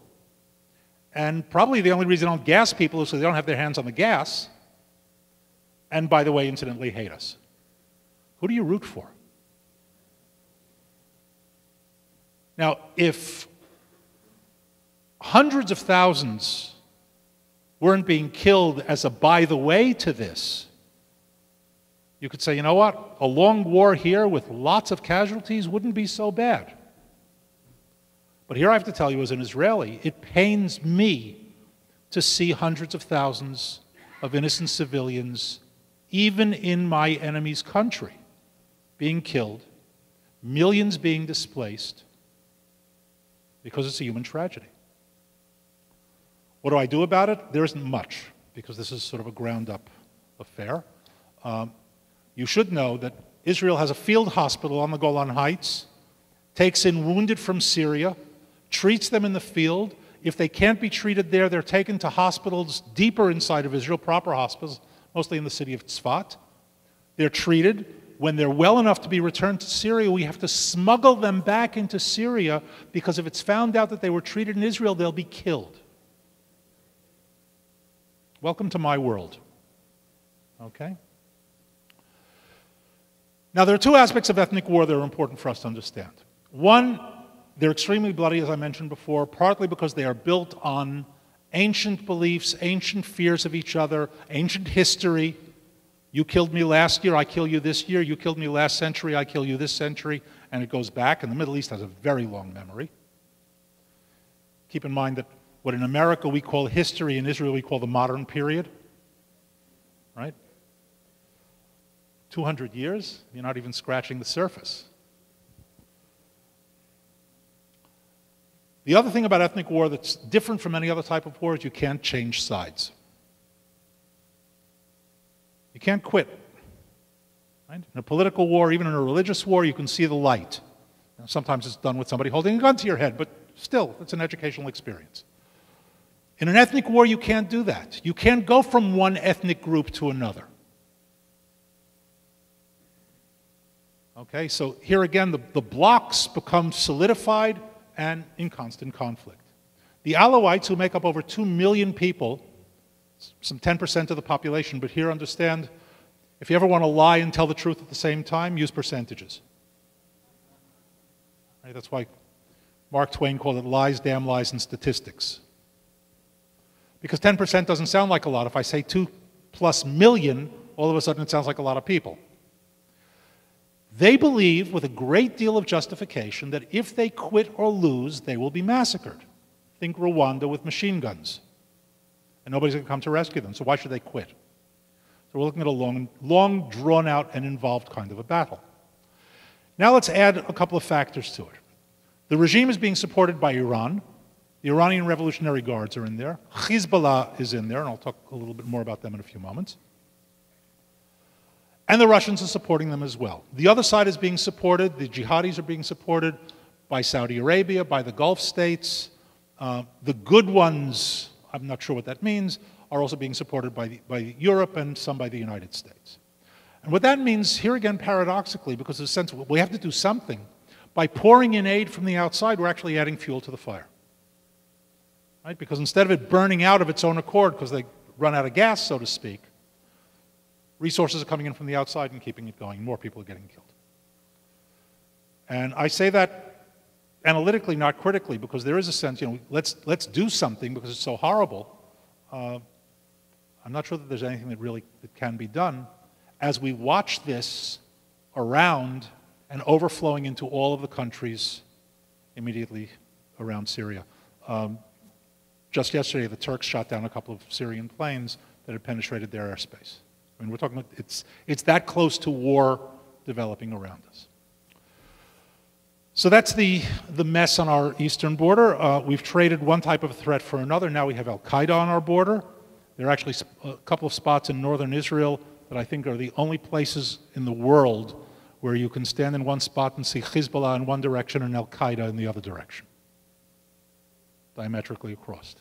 And probably the only reason they don't gas people is because they don't have their hands on the gas. And by the way, incidentally, hate us. Who do you root for? Now, if hundreds of thousands weren't being killed as a by the way to this, you could say, you know what, a long war here with lots of casualties wouldn't be so bad. But here I have to tell you, as an Israeli, it pains me to see hundreds of thousands of innocent civilians, even in my enemy's country, being killed, millions being displaced, because it's a human tragedy. What do I do about it? There isn't much, because this is sort of a ground-up affair. You should know that Israel has a field hospital on the Golan Heights, takes in wounded from Syria, treats them in the field. If they can't be treated there, they're taken to hospitals deeper inside of Israel, proper hospitals, mostly in the city of Tzfat. They're treated. When they're well enough to be returned to Syria, we have to smuggle them back into Syria, because if it's found out that they were treated in Israel, they'll be killed. Welcome to my world. Okay? Now, there are two aspects of ethnic war that are important for us to understand. One, they're extremely bloody, as I mentioned before, partly because they are built on ancient beliefs, ancient fears of each other, ancient history. You killed me last year, I kill you this year. You killed me last century, I kill you this century. And it goes back, and the Middle East has a very long memory. Keep in mind that what in America we call history, in Israel we call the modern period. Right? 200 years, you're not even scratching the surface. The other thing about ethnic war that's different from any other type of war is you can't change sides. You can't quit. Right? In a political war, even in a religious war, you can see the light. Now, sometimes it's done with somebody holding a gun to your head, but still, it's an educational experience. In an ethnic war, you can't do that. You can't go from one ethnic group to another. Okay, so here again, the blocks become solidified and in constant conflict. The Alawites, who make up over 2 million people, some 10% of the population, but here understand, if you ever want to lie and tell the truth at the same time, use percentages. Right? That's why Mark Twain called it lies, damn lies, and statistics. Because 10% doesn't sound like a lot. If I say 2+ million, all of a sudden it sounds like a lot of people. They believe, with a great deal of justification, that if they quit or lose, they will be massacred. Think Rwanda with machine guns. And nobody's going to come to rescue them, so why should they quit? So we're looking at a long drawn-out and involved kind of a battle. Now let's add a couple of factors to it. The regime is being supported by Iran. The Iranian Revolutionary Guards are in there. Hezbollah is in there, and I'll talk a little bit more about them in a few moments. And the Russians are supporting them as well. The other side is being supported, the jihadis are being supported by Saudi Arabia, by the Gulf states. The good ones, I'm not sure what that means, are also being supported by Europe and some by the United States. And what that means, here again paradoxically, because there's a sense of we have to do something, by pouring in aid from the outside, we're actually adding fuel to the fire. Right? Because instead of it burning out of its own accord because they run out of gas, so to speak, resources are coming in from the outside and keeping it going. More people are getting killed. And I say that analytically, not critically, because there is a sense, let's do something because it's so horrible. I'm not sure that there's anything that can be done as we watch this around and overflowing into all of the countries immediately around Syria. Just yesterday, the Turks shot down a couple of Syrian planes that had penetrated their airspace. I mean, we're talking about, it's that close to war developing around us. So that's the mess on our eastern border. We've traded one type of threat for another. Now we have Al-Qaeda on our border. There are actually a couple of spots in northern Israel that I think are the only places in the world where you can stand in one spot and see Hezbollah in one direction and Al-Qaeda in the other direction, diametrically across.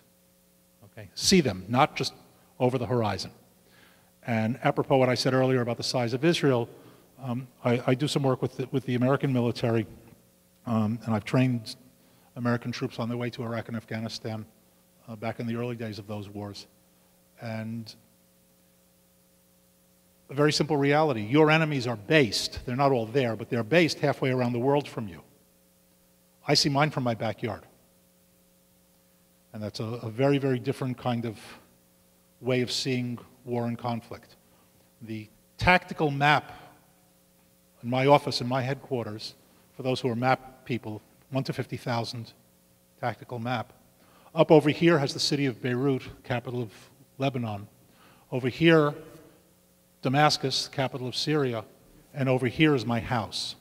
Okay? See them, not just over the horizon. And apropos what I said earlier about the size of Israel, I do some work with the American military, and I've trained American troops on their way to Iraq and Afghanistan back in the early days of those wars. And a very simple reality, your enemies are based, they're not all there, but they're based halfway around the world from you. I see mine from my backyard. And that's a very, very different kind of way of seeing war and conflict. The tactical map in my office, in my headquarters, for those who are map people, 1 to 50,000 tactical map. Up over here has the city of Beirut, capital of Lebanon. Over here, Damascus, capital of Syria. And over here is my house.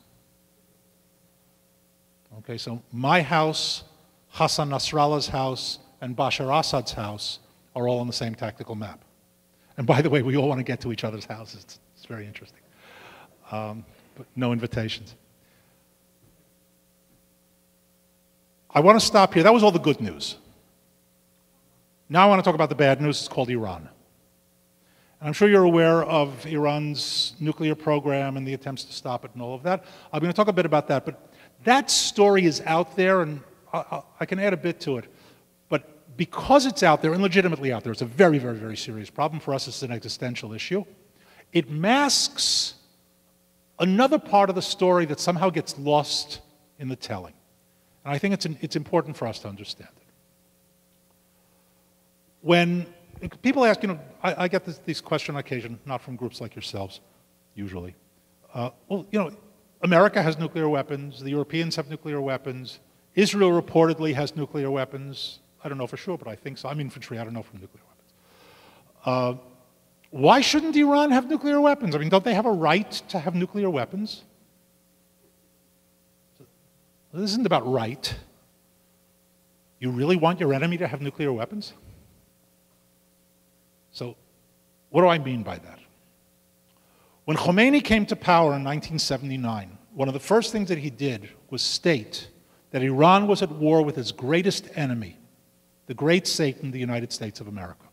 Okay, so my house, Hassan Nasrallah's house, and Bashar Assad's house are all on the same tactical map. And by the way, we all want to get to each other's houses. It's very interesting. But no invitations. I want to stop here. That was all the good news. Now I want to talk about the bad news. It's called Iran. And I'm sure you're aware of Iran's nuclear program and the attempts to stop it and all of that. I'm going to talk a bit about that. But that story is out there, and I can add a bit to it. But because it's out there, and legitimately out there, it's a very, very, very serious problem for us. It's an existential issue. It masks another part of the story that somehow gets lost in the telling. And I think it's important for us to understand it. When people ask, I get this question on occasion, not from groups like yourselves, usually. Well, America has nuclear weapons, the Europeans have nuclear weapons, Israel reportedly has nuclear weapons. I don't know for sure, but I think so. I'm infantry, I don't know from nuclear weapons. Why shouldn't Iran have nuclear weapons? I mean, don't they have a right to have nuclear weapons? This isn't about right. You really want your enemy to have nuclear weapons? So, what do I mean by that? When Khomeini came to power in 1979, one of the first things that he did was state that Iran was at war with its greatest enemy, the great Satan, the United States of America.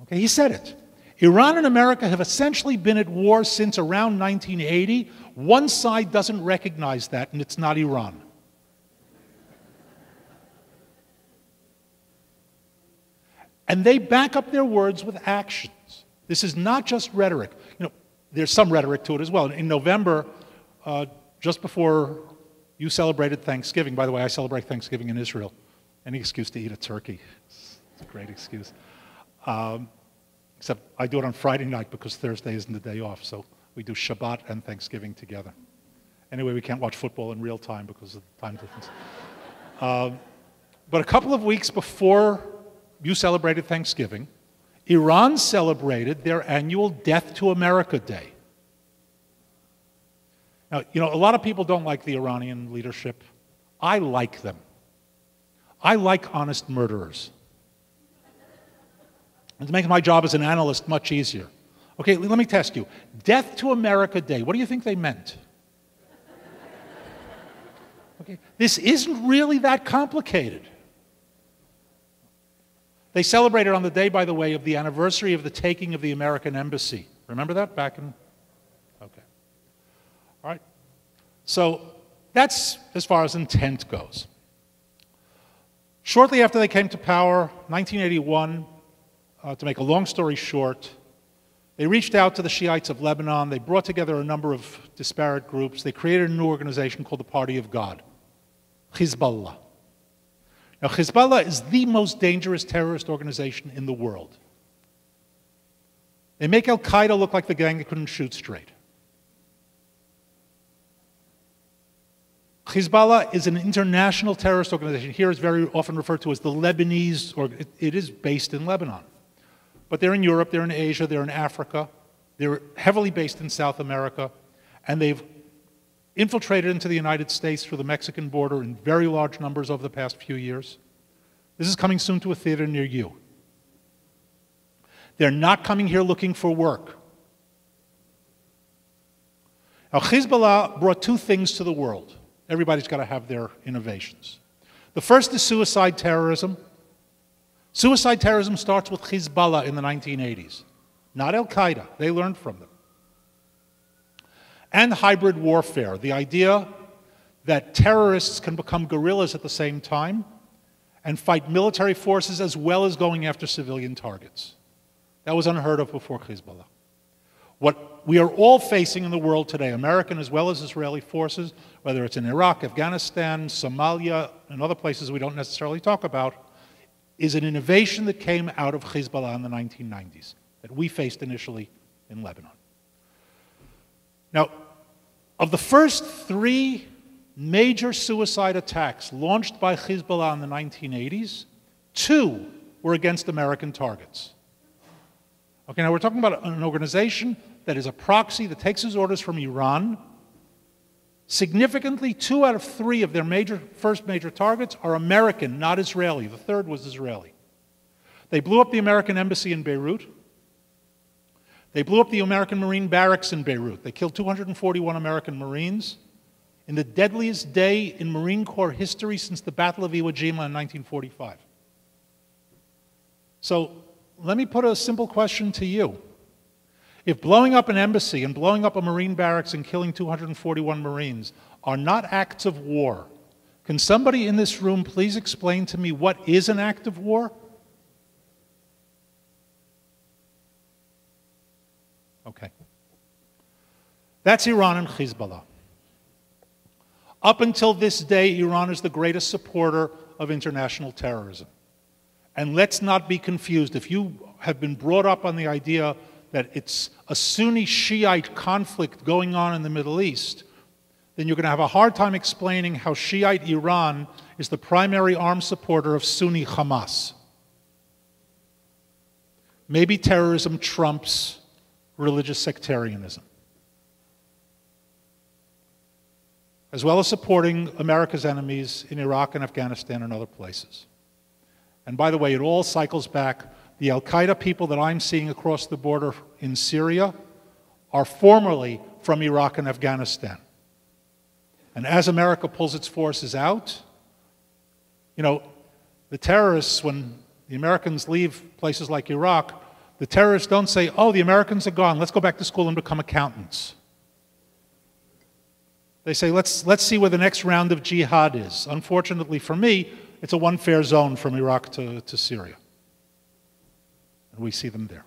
Okay, he said it. Iran and America have essentially been at war since around 1980. One side doesn't recognize that, and it's not Iran. And they back up their words with actions. This is not just rhetoric. You know, there's some rhetoric to it as well. In November, just before you celebrated Thanksgiving, by the way, I celebrate Thanksgiving in Israel. Any excuse to eat a turkey. It's a great excuse. Except I do it on Friday night because Thursday isn't the day off, so we do Shabbat and Thanksgiving together. Anyway, we can't watch football in real time because of the time difference. But a couple of weeks before you celebrated Thanksgiving, Iran celebrated their annual Death to America Day. Now, you know, a lot of people don't like the Iranian leadership. I like them. I like honest murderers. It makes my job as an analyst much easier. Okay, let me test you. Death to America Day, what do you think they meant? Okay, this isn't really that complicated. They celebrated on the day, by the way, of the anniversary of the taking of the American embassy. Remember that back in? Okay. All right. So that's as far as intent goes. Shortly after they came to power, 1981, to make a long story short, they reached out to the Shiites of Lebanon. They brought together a number of disparate groups. They created a new organization called the Party of God, Hezbollah. Now, Hezbollah is the most dangerous terrorist organization in the world. They make al-Qaeda look like the gang that couldn't shoot straight. Hezbollah is an international terrorist organization. Here it's very often referred to as the Lebanese, or it is based in Lebanon. But they're in Europe, they're in Asia, they're in Africa. They're heavily based in South America. And they've infiltrated into the United States through the Mexican border in very large numbers over the past few years. This is coming soon to a theater near you. They're not coming here looking for work. Now, Hezbollah brought two things to the world. Everybody's got to have their innovations. The first is suicide terrorism. Suicide terrorism starts with Hezbollah in the 1980s, not al-Qaeda. They learned from them. And hybrid warfare, the idea that terrorists can become guerrillas at the same time and fight military forces as well as going after civilian targets. That was unheard of before Hezbollah. What we are all facing in the world today, American as well as Israeli forces, whether it's in Iraq, Afghanistan, Somalia, and other places we don't necessarily talk about, is an innovation that came out of Hezbollah in the 1990s, that we faced initially in Lebanon. Now, of the first three major suicide attacks launched by Hezbollah in the 1980s, two were against American targets. Okay, now we're talking about an organization that is a proxy that takes its orders from Iran. Significantly, 2 out of 3 of their first major targets are American, not Israeli. The third was Israeli. They blew up the American embassy in Beirut. They blew up the American Marine barracks in Beirut. They killed 241 American Marines in the deadliest day in Marine Corps history since the Battle of Iwo Jima in 1945. So let me put a simple question to you. If blowing up an embassy and blowing up a Marine barracks and killing 241 Marines are not acts of war, can somebody in this room please explain to me what is an act of war? Okay. That's Iran and Hezbollah. Up until this day, Iran is the greatest supporter of international terrorism. And let's not be confused. If you have been brought up on the idea that it's a Sunni Shiite conflict going on in the Middle East, then you're going to have a hard time explaining how Shiite Iran is the primary armed supporter of Sunni Hamas. Maybe terrorism trumps religious sectarianism, as well as supporting America's enemies in Iraq and Afghanistan and other places. And by the way, it all cycles back. The al-Qaeda people that I'm seeing across the border in Syria are formerly from Iraq and Afghanistan. And as America pulls its forces out, you know, the terrorists, when the Americans leave places like Iraq, the terrorists don't say, oh, the Americans are gone, let's go back to school and become accountants. They say, let's see where the next round of jihad is. Unfortunately for me, it's a one-fare zone from Iraq to Syria. and we see them there.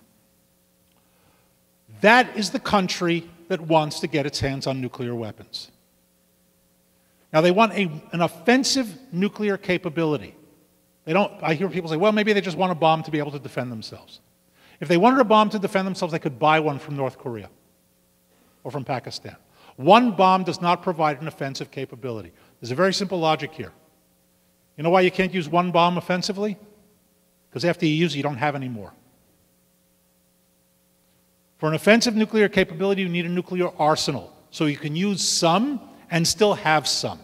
That is the country that wants to get its hands on nuclear weapons. Now, they want an offensive nuclear capability. I hear people say, well, maybe they just want a bomb to be able to defend themselves. If they wanted a bomb to defend themselves, they could buy one from North Korea or from Pakistan. One bomb does not provide an offensive capability. There's a very simple logic here. You know why you can't use one bomb offensively? Because after you use it, you don't have any more. For an offensive nuclear capability, you need a nuclear arsenal, so you can use some and still have some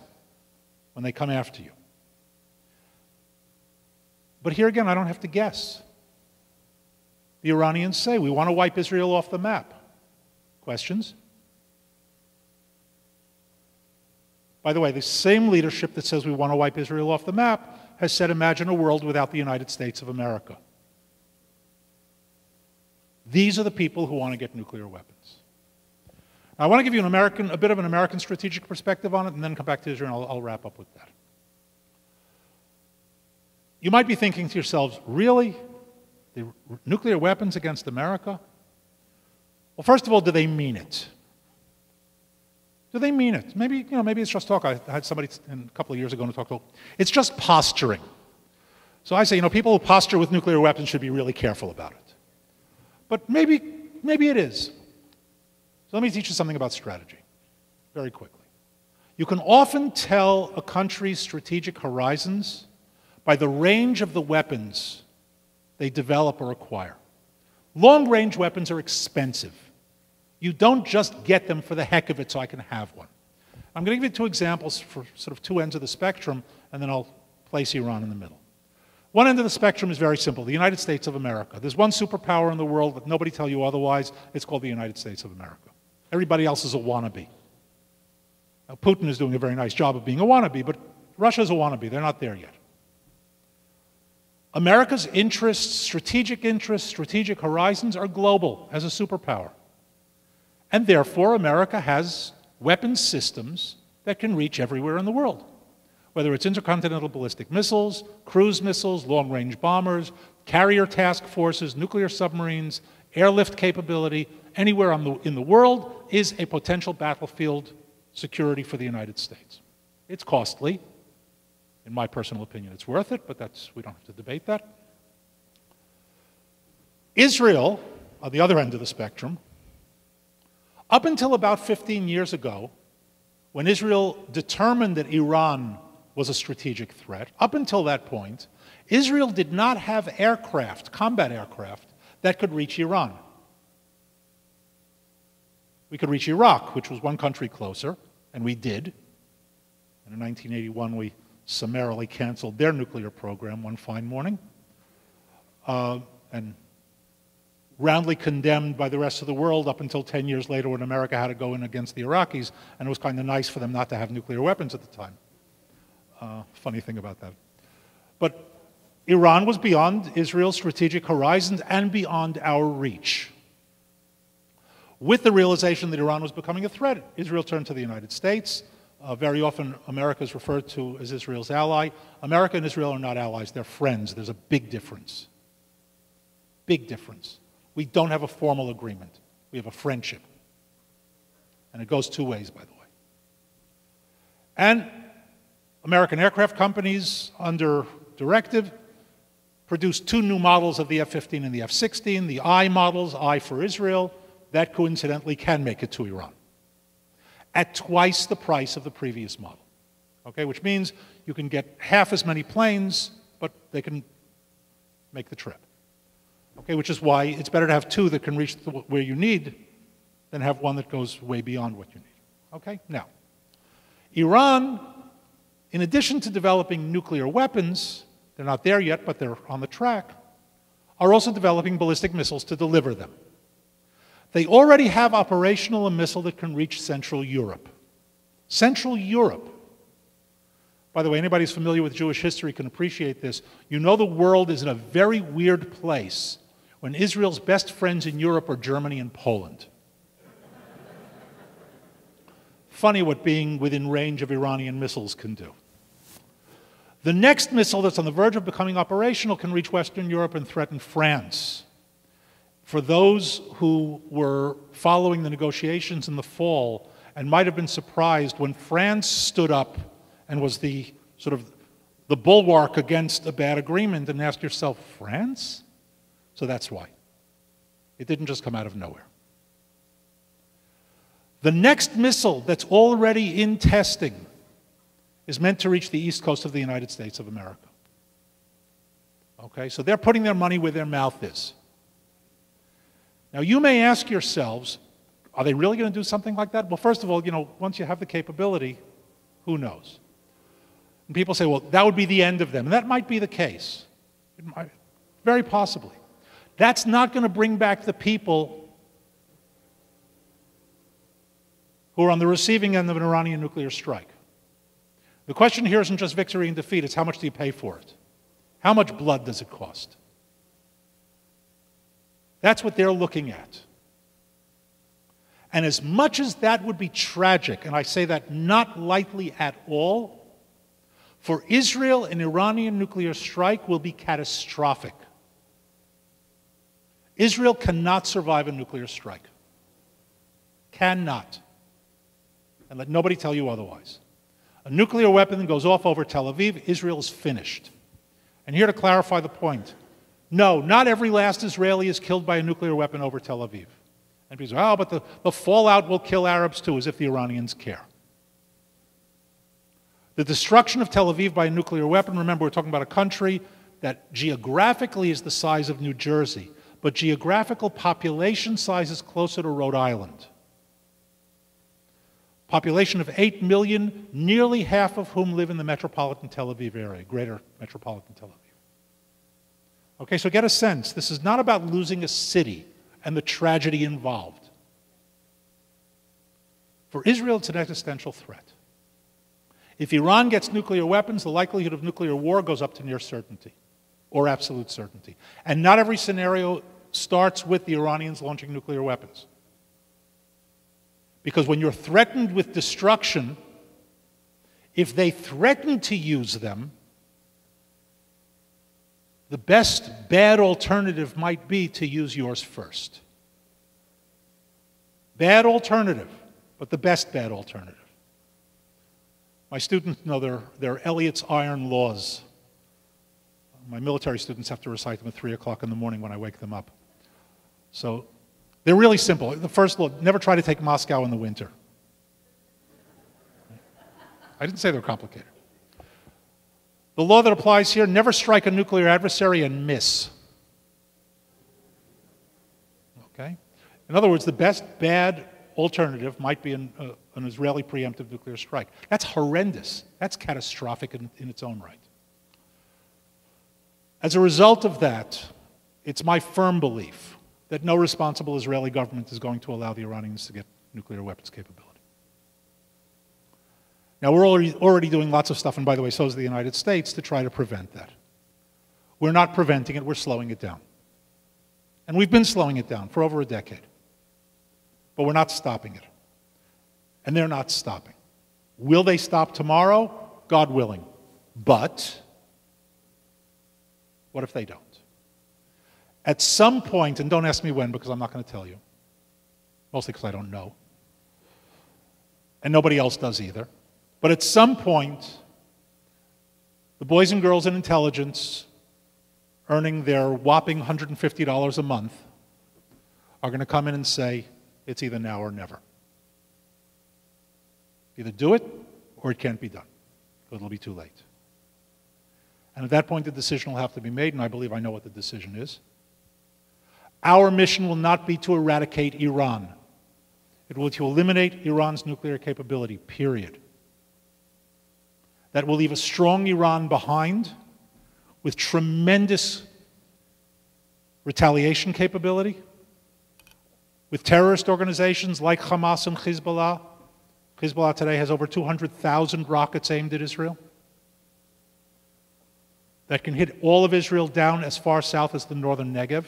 when they come after you. But here again, I don't have to guess. The Iranians say, we want to wipe Israel off the map. Questions? By the way, the same leadership that says we want to wipe Israel off the map has said, imagine a world without the United States of America. These are the people who want to get nuclear weapons. Now, I want to give you a bit of an American strategic perspective on it, and then come back to Israel, and I'll wrap up with that. You might be thinking to yourselves, really? The nuclear weapons against America? Well, first of all, do they mean it? Do they mean it? Maybe it's just talk. I had somebody a couple of years ago to talk to. It's just posturing. So I say, people who posture with nuclear weapons should be really careful about it. But maybe it is. So let me teach you something about strategy, very quickly. You can often tell a country's strategic horizons by the range of the weapons they develop or acquire. Long-range weapons are expensive. You don't just get them for the heck of it so I can have one. I'm going to give you two examples for sort of two ends of the spectrum, and then I'll place Iran in the middle. One end of the spectrum is very simple, the United States of America. There's one superpower in the world, but nobody tell you otherwise. It's called the United States of America. Everybody else is a wannabe. Now, Putin is doing a very nice job of being a wannabe, but Russia's a wannabe. They're not there yet. America's interests, strategic horizons are global as a superpower. And therefore, America has weapons systems that can reach everywhere in the world. Whether it's intercontinental ballistic missiles, cruise missiles, long-range bombers, carrier task forces, nuclear submarines, airlift capability, anywhere in the world is a potential battlefield security for the United States. It's costly. In my personal opinion, it's worth it, but we don't have to debate that. Israel, on the other end of the spectrum, up until about 15 years ago, when Israel determined that Iran was a strategic threat, up until that point, Israel did not have aircraft, combat aircraft, that could reach Iran. We could reach Iraq, which was one country closer, and we did. And in 1981, we summarily canceled their nuclear program one fine morning, and roundly condemned by the rest of the world up until 10 years later when America had to go in against the Iraqis, and it was kind of nice for them not to have nuclear weapons at the time. Funny thing about that. But Iran was beyond Israel's strategic horizons and beyond our reach. With the realization that Iran was becoming a threat, Israel turned to the United States. Very often, America is referred to as Israel's ally. America and Israel are not allies, they're friends. There's a big difference. Big difference. We don't have a formal agreement. We have a friendship. And it goes two ways, by the way. And American aircraft companies, under directive, produced two new models of the F-15 and the F-16, the I models, I for Israel, that coincidentally can make it to Iran, at twice the price of the previous model. Okay, which means you can get half as many planes, but they can make the trip. Okay, which is why it's better to have two that can reach where you need than have one that goes way beyond what you need. Okay, now, Iran, in addition to developing nuclear weapons, they're not there yet, but they're on the track, are also developing ballistic missiles to deliver them. They already have operational a missile that can reach Central Europe. Central Europe. By the way, anybody who's familiar with Jewish history can appreciate this. You know the world is in a very weird place when Israel's best friends in Europe are Germany and Poland. Funny what being within range of Iranian missiles can do. The next missile that's on the verge of becoming operational can reach Western Europe and threaten France. for those who were following the negotiations in the fall and might have been surprised when France stood up and was the sort of the bulwark against a bad agreement, and ask yourself, France? So that's why. It didn't just come out of nowhere. The next missile that's already in testing is meant to reach the east coast of the United States of America. Okay, so they're putting their money where their mouth is. Now you may ask yourselves, are they really going to do something like that? Well, first of all, once you have the capability, who knows? And people say, well, that would be the end of them. And that might be the case. Very possibly. That's not going to bring back the people who are on the receiving end of an Iranian nuclear strike. The question here isn't just victory and defeat, it's how much do you pay for it? How much blood does it cost? That's what they're looking at. And as much as that would be tragic, and I say that not lightly at all, for Israel, an Iranian nuclear strike will be catastrophic. Israel cannot survive a nuclear strike. Cannot. And let nobody tell you otherwise. A nuclear weapon goes off over Tel Aviv, Israel is finished. And here to clarify the point, no, not every last Israeli is killed by a nuclear weapon over Tel Aviv. And people say, oh, but the fallout will kill Arabs too, as if the Iranians care. The destruction of Tel Aviv by a nuclear weapon, remember we're talking about a country that geographically is the size of New Jersey, but geographical population size is closer to Rhode Island. Population of 8 million, nearly half of whom live in the metropolitan Tel Aviv area, greater metropolitan Tel Aviv. Okay, so get a sense. This is not about losing a city and the tragedy involved. For Israel, it's an existential threat. If Iran gets nuclear weapons, the likelihood of nuclear war goes up to near certainty, or absolute certainty. And not every scenario starts with the Iranians launching nuclear weapons. Because when you're threatened with destruction, if they threaten to use them, the best bad alternative might be to use yours first. Bad alternative, but the best bad alternative. My students know they're Elliot's iron laws. My military students have to recite them at 3 o'clock in the morning when I wake them up. So they're really simple. The first law, never try to take Moscow in the winter. I didn't say they're complicated. The law that applies here, never strike a nuclear adversary and miss. Okay? In other words, the best bad alternative might be an Israeli preemptive nuclear strike. That's horrendous. That's catastrophic in its own right. As a result of that, it's my firm belief that no responsible Israeli government is going to allow the Iranians to get nuclear weapons capability. Now, we're already doing lots of stuff, and by the way, so is the United States, to try to prevent that. We're not preventing it, we're slowing it down. And we've been slowing it down for over a decade. But we're not stopping it. And they're not stopping. Will they stop tomorrow? God willing. But what if they don't? At some point, and don't ask me when because I'm not going to tell you, mostly because I don't know, and nobody else does either, but at some point, the boys and girls in intelligence earning their whopping $150 a month are going to come in and say, it's either now or never. Either do it or it can't be done, because it'll be too late. And at that point, the decision will have to be made, and I believe I know what the decision is. Our mission will not be to eradicate Iran. It will be to eliminate Iran's nuclear capability, period. That will leave a strong Iran behind with tremendous retaliation capability, with terrorist organizations like Hamas and Hezbollah. Hezbollah today has over 200,000 rockets aimed at Israel that can hit all of Israel down as far south as the northern Negev.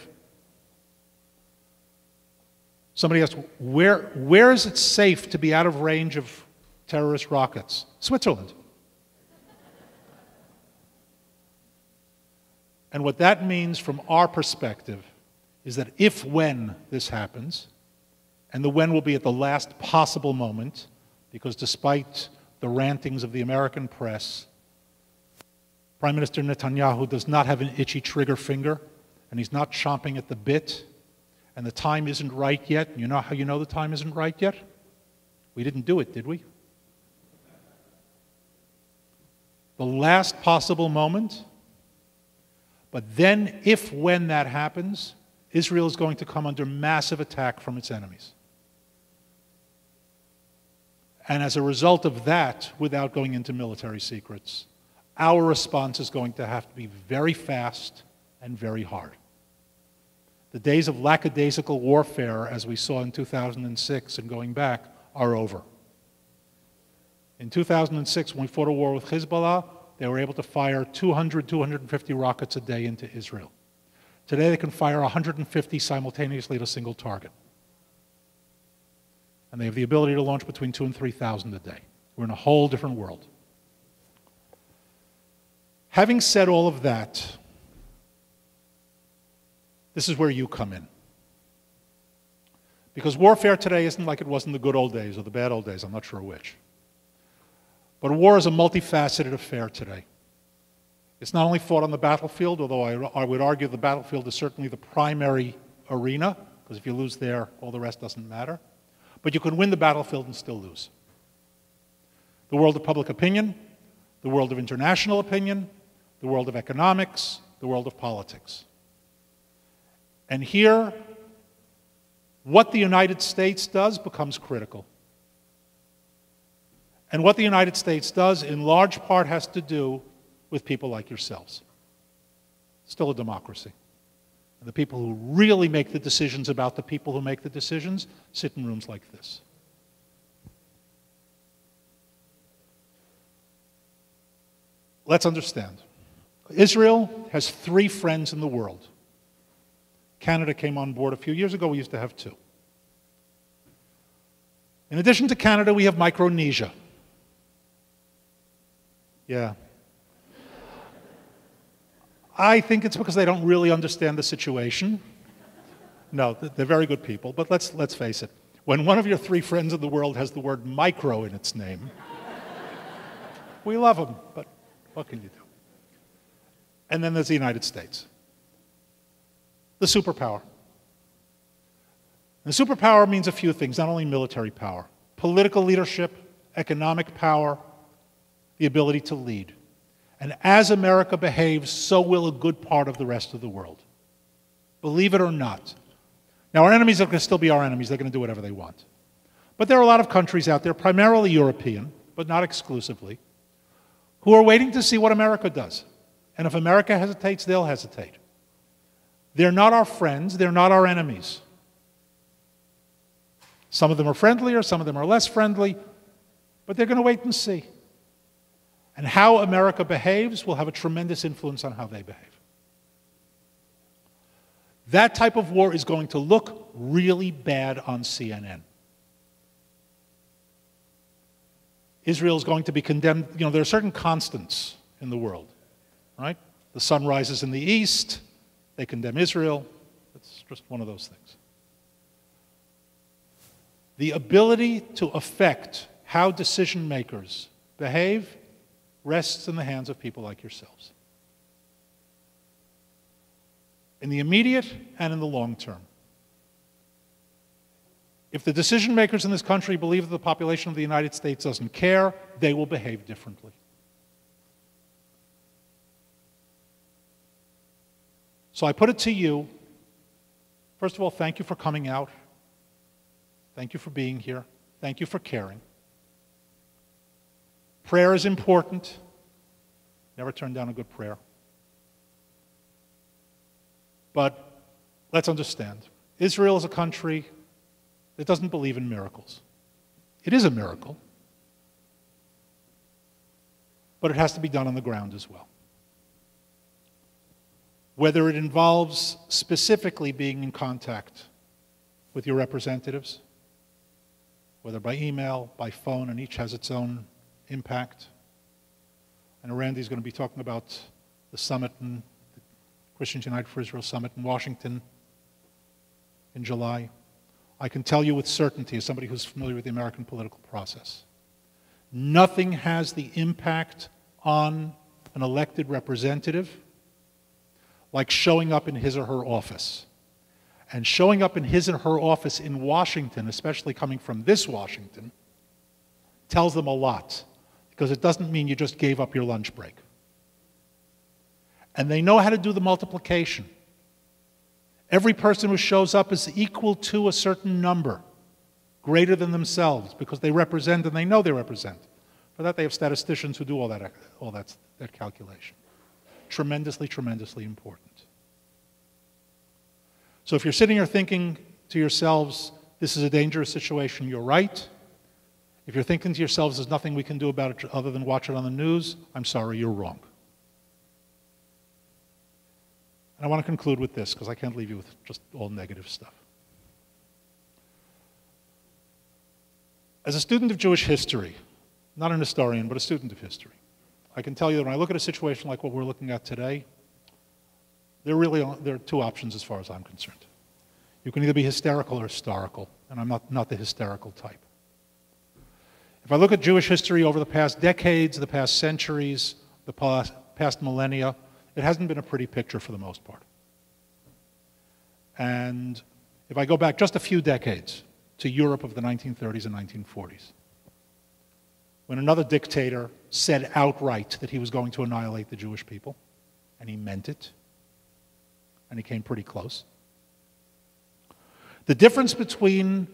Somebody asked, where is it safe to be out of range of terrorist rockets? Switzerland. And what that means from our perspective is that if when this happens, and the when will be at the last possible moment, because despite the rantings of the American press, Prime Minister Netanyahu does not have an itchy trigger finger, and he's not chomping at the bit, and the time isn't right yet. You know how you know the time isn't right yet? We didn't do it, did we? The last possible moment. But then, if when that happens, Israel is going to come under massive attack from its enemies. And as a result of that, without going into military secrets, our response is going to have to be very fast and very hard. The days of lackadaisical warfare, as we saw in 2006 and going back, are over. In 2006, when we fought a war with Hezbollah, they were able to fire 200, 250 rockets a day into Israel. Today, they can fire 150 simultaneously at a single target. And they have the ability to launch between 2,000 and 3,000 a day. We're in a whole different world. Having said all of that, this is where you come in. Because warfare today isn't like it was in the good old days or the bad old days, I'm not sure which. But war is a multifaceted affair today. It's not only fought on the battlefield, although I would argue the battlefield is certainly the primary arena, because if you lose there, all the rest doesn't matter. But you can win the battlefield and still lose. The world of public opinion, the world of international opinion, the world of economics, the world of politics. And here, what the United States does becomes critical. And what the United States does, in large part, has to do with people like yourselves. Still a democracy. And the people who really make the decisions about the people who make the decisions sit in rooms like this. Let's understand. Israel has 3 friends in the world. Canada came on board a few years ago. We used to have 2. In addition to Canada, we have Micronesia. Yeah. I think it's because they don't really understand the situation. No, they're very good people, but let's face it. When one of your 3 friends in the world has the word micro in its name, we love them, but what can you do? And then there's the United States, the superpower. And superpower means a few things, not only military power. Political leadership, economic power, the ability to lead. And as America behaves, so will a good part of the rest of the world. Believe it or not. Now, our enemies are going to still be our enemies. They're going to do whatever they want. But there are a lot of countries out there, primarily European, but not exclusively, who are waiting to see what America does. And if America hesitates, they'll hesitate. They're not our friends. They're not our enemies. Some of them are friendlier, some of them are less friendly, but they're going to wait and see. And how America behaves will have a tremendous influence on how they behave. That type of war is going to look really bad on CNN. Israel is going to be condemned. You know, there are certain constants in the world, right? The sun rises in the east, they condemn Israel. It's just one of those things. The ability to affect how decision makers behave rests in the hands of people like yourselves. In the immediate and in the long term. If the decision makers in this country believe that the population of the United States doesn't care, they will behave differently. So I put it to you, first of all, thank you for coming out. Thank you for being here. Thank you for caring. Prayer is important. Never turn down a good prayer. But let's understand. Israel is a country that doesn't believe in miracles. It is a miracle, but it has to be done on the ground as well. Whether it involves specifically being in contact with your representatives, whether by email, by phone, and each has its own impact. And Randy's going to be talking about the summit, and the Christians United for Israel summit in Washington in July, I can tell you with certainty, as somebody who's familiar with the American political process, nothing has the impact on an elected representative like showing up in his or her office. And showing up in his or her office in Washington, especially coming from this Washington, tells them a lot, because it doesn't mean you just gave up your lunch break. And they know how to do the multiplication. Every person who shows up is equal to a certain number, greater than themselves, because they represent and they know they represent. For that, they have statisticians who do all that calculation. Tremendously, tremendously important. So if you're sitting here thinking to yourselves, this is a dangerous situation, you're right. If you're thinking to yourselves, there's nothing we can do about it other than watch it on the news, I'm sorry, you're wrong. And I want to conclude with this, because I can't leave you with just all negative stuff. As a student of Jewish history, not an historian, but a student of history, I can tell you that when I look at a situation like what we're looking at today, there are two options as far as I'm concerned. You can either be hysterical or historical, and I'm not the hysterical type. If I look at Jewish history over the past decades, the past centuries, the past millennia, it hasn't been a pretty picture for the most part. And if I go back just a few decades to Europe of the 1930s and 1940s, when another dictator said outright that he was going to annihilate the Jewish people, and he meant it, and he came pretty close. The difference between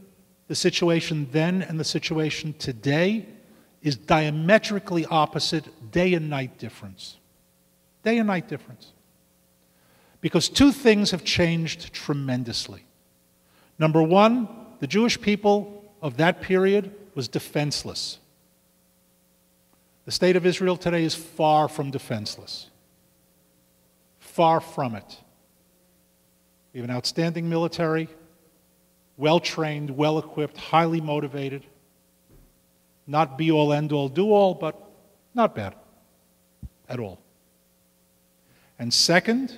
the situation then and the situation today is diametrically opposite, day and night difference. Day and night difference. Because two things have changed tremendously. Number one, the Jewish people of that period was defenseless. The state of Israel today is far from defenseless. Far from it. We have an outstanding military, well-trained, well-equipped, highly motivated. Not be-all, end-all, do-all, but not bad at all. And second,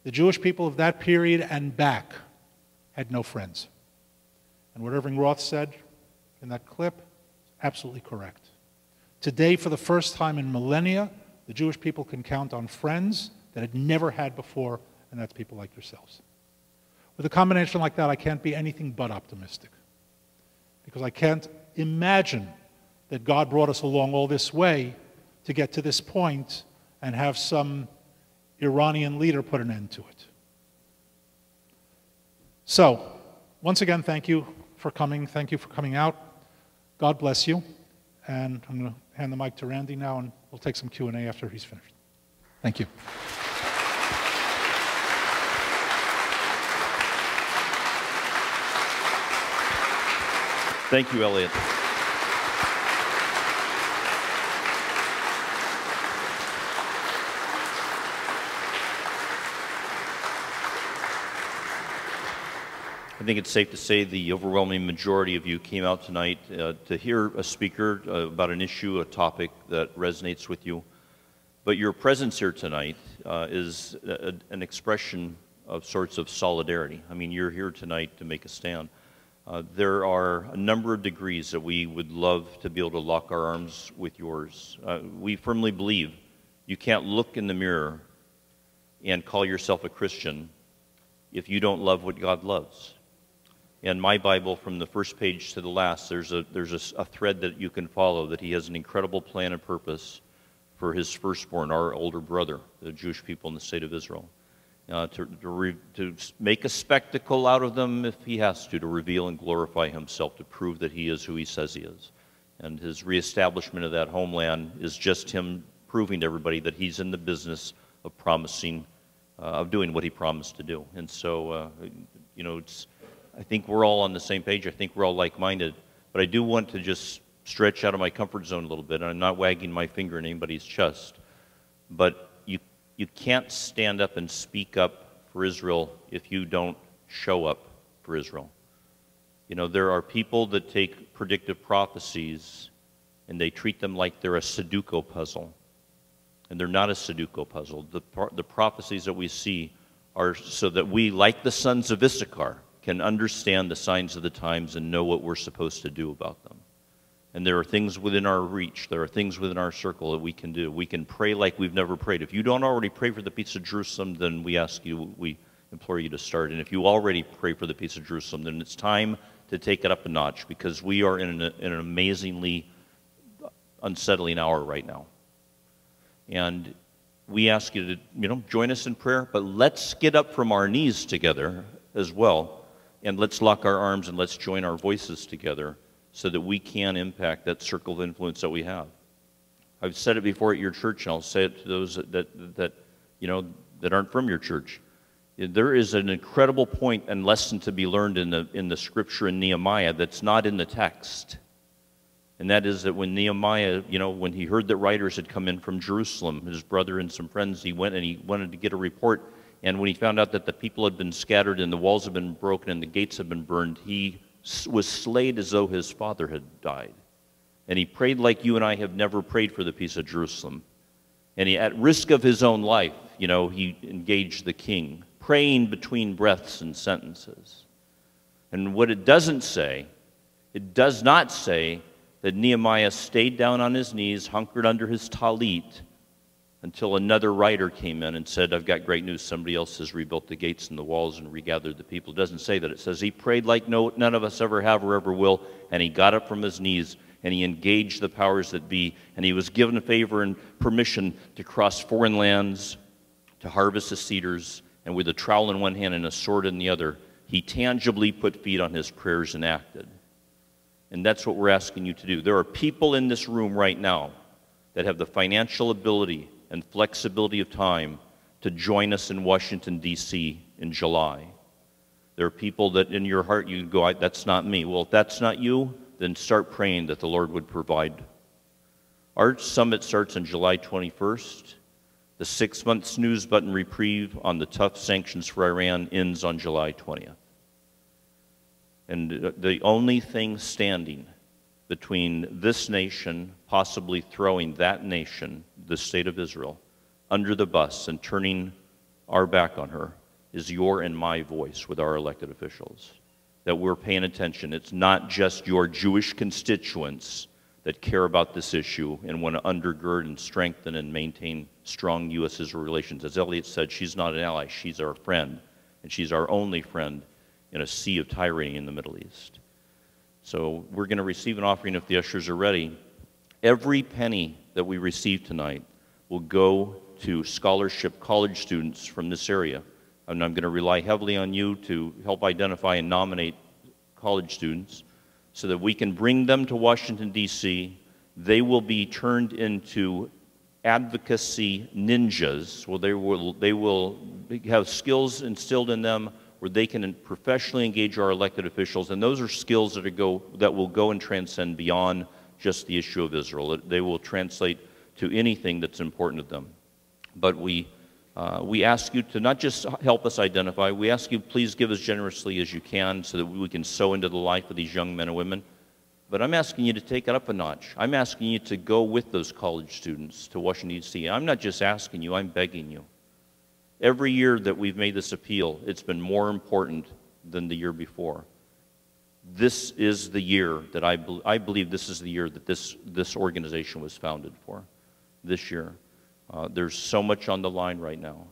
the Jewish people of that period and back had no friends. And what Irving Roth said in that clip is absolutely correct. Today, for the first time in millennia, the Jewish people can count on friends that had never had before, and that's people like yourselves. With a combination like that, I can't be anything but optimistic. Because I can't imagine that God brought us along all this way to get to this point and have some Iranian leader put an end to it. So, once again, thank you for coming. Thank you for coming out. God bless you. And I'm going to hand the mic to Randy now, and we'll take some Q&A after he's finished. Thank you. Thank you, Elliot. I think it's safe to say the overwhelming majority of you came out tonight to hear a speaker about an issue, a topic that resonates with you. But your presence here tonight is an expression of sorts of solidarity. I mean, you're here tonight to make a stand. There are a number of degrees that we would love to be able to lock our arms with yours. We firmly believe you can't look in the mirror and call yourself a Christian if you don't love what God loves. In my Bible, from the first page to the last, there's a thread that you can follow, that he has an incredible plan and purpose for his firstborn, our older brother, the Jewish people in the state of Israel. To make a spectacle out of them if he has to reveal and glorify himself, to prove that he is who he says he is. And his reestablishment of that homeland is just him proving to everybody that he's in the business of promising, of doing what he promised to do. And so, you know, I think we're all on the same page. I think we're all like-minded. But I do want to just stretch out of my comfort zone a little bit. I'm not wagging my finger in anybody's chest. But you can't stand up and speak up for Israel if you don't show up for Israel. You know, there are people that take predictive prophecies and they treat them like they're a Sudoku puzzle. And they're not a Sudoku puzzle. The prophecies that we see are so that we, like the sons of Issachar, can understand the signs of the times and know what we're supposed to do about them. And there are things within our reach, there are things within our circle that we can do. We can pray like we've never prayed. If you don't already pray for the peace of Jerusalem, then we implore you to start. And if you already pray for the peace of Jerusalem, then it's time to take it up a notch, because we are in an amazingly unsettling hour right now. And we ask you to, join us in prayer, but let's get up from our knees together as well, and let's lock our arms and let's join our voices together so that we can impact that circle of influence that we have. I've said it before at your church, and I'll say it to those that aren't from your church. There is an incredible point and lesson to be learned in the scripture in Nehemiah that's not in the text. And that is that when Nehemiah, when he heard that writers had come in from Jerusalem, his brother and some friends, he went and he wanted to get a report. And when he found out that the people had been scattered and the walls had been broken and the gates had been burned, he was slayed as though his father had died. And he prayed like you and I have never prayed for the peace of Jerusalem. And he, at risk of his own life, he engaged the king, praying between breaths and sentences. And what it doesn't say, it does not say that Nehemiah stayed down on his knees, hunkered under his talit, until another writer came in and said, I've got great news, somebody else has rebuilt the gates and the walls and regathered the people. It doesn't say that. It says he prayed like none of us ever have or ever will, and he got up from his knees and he engaged the powers that be, and he was given a favor and permission to cross foreign lands, to harvest the cedars, and with a trowel in one hand and a sword in the other, he tangibly put feet on his prayers and acted. And that's what we're asking you to do. There are people in this room right now that have the financial ability and flexibility of time to join us in Washington, D.C. in July. There are people that in your heart you go, that's not me. Well, if that's not you, then start praying that the Lord would provide. Our summit starts on July 21st. The 6-month snooze button reprieve on the tough sanctions for Iran ends on July 20th. And the only thing standing between this nation possibly throwing that nation, the state of Israel, under the bus and turning our back on her is your and my voice with our elected officials. That we're paying attention. It's not just your Jewish constituents that care about this issue and want to undergird and strengthen and maintain strong U.S.-Israel relations. As Elliot said, she's not an ally, she's our friend. And she's our only friend in a sea of tyranny in the Middle East. So we're going to receive an offering if the ushers are ready. Every penny that we receive tonight will go to scholarship college students from this area. And I'm going to rely heavily on you to help identify and nominate college students so that we can bring them to Washington, D.C. They will be turned into advocacy ninjas. Well, they will have skills instilled in them where they can professionally engage our elected officials, and those are skills that will go and transcend beyond just the issue of Israel. They will translate to anything that's important to them. But we ask you to not just help us identify, we ask you please give as generously as you can so that we can sow into the life of these young men and women. But I'm asking you to take it up a notch. I'm asking you to go with those college students to Washington, D.C. I'm not just asking you, I'm begging you. Every year that we've made this appeal, it's been more important than the year before. This is the year that I believe this is the year that this organization was founded for, this year. There's so much on the line right now.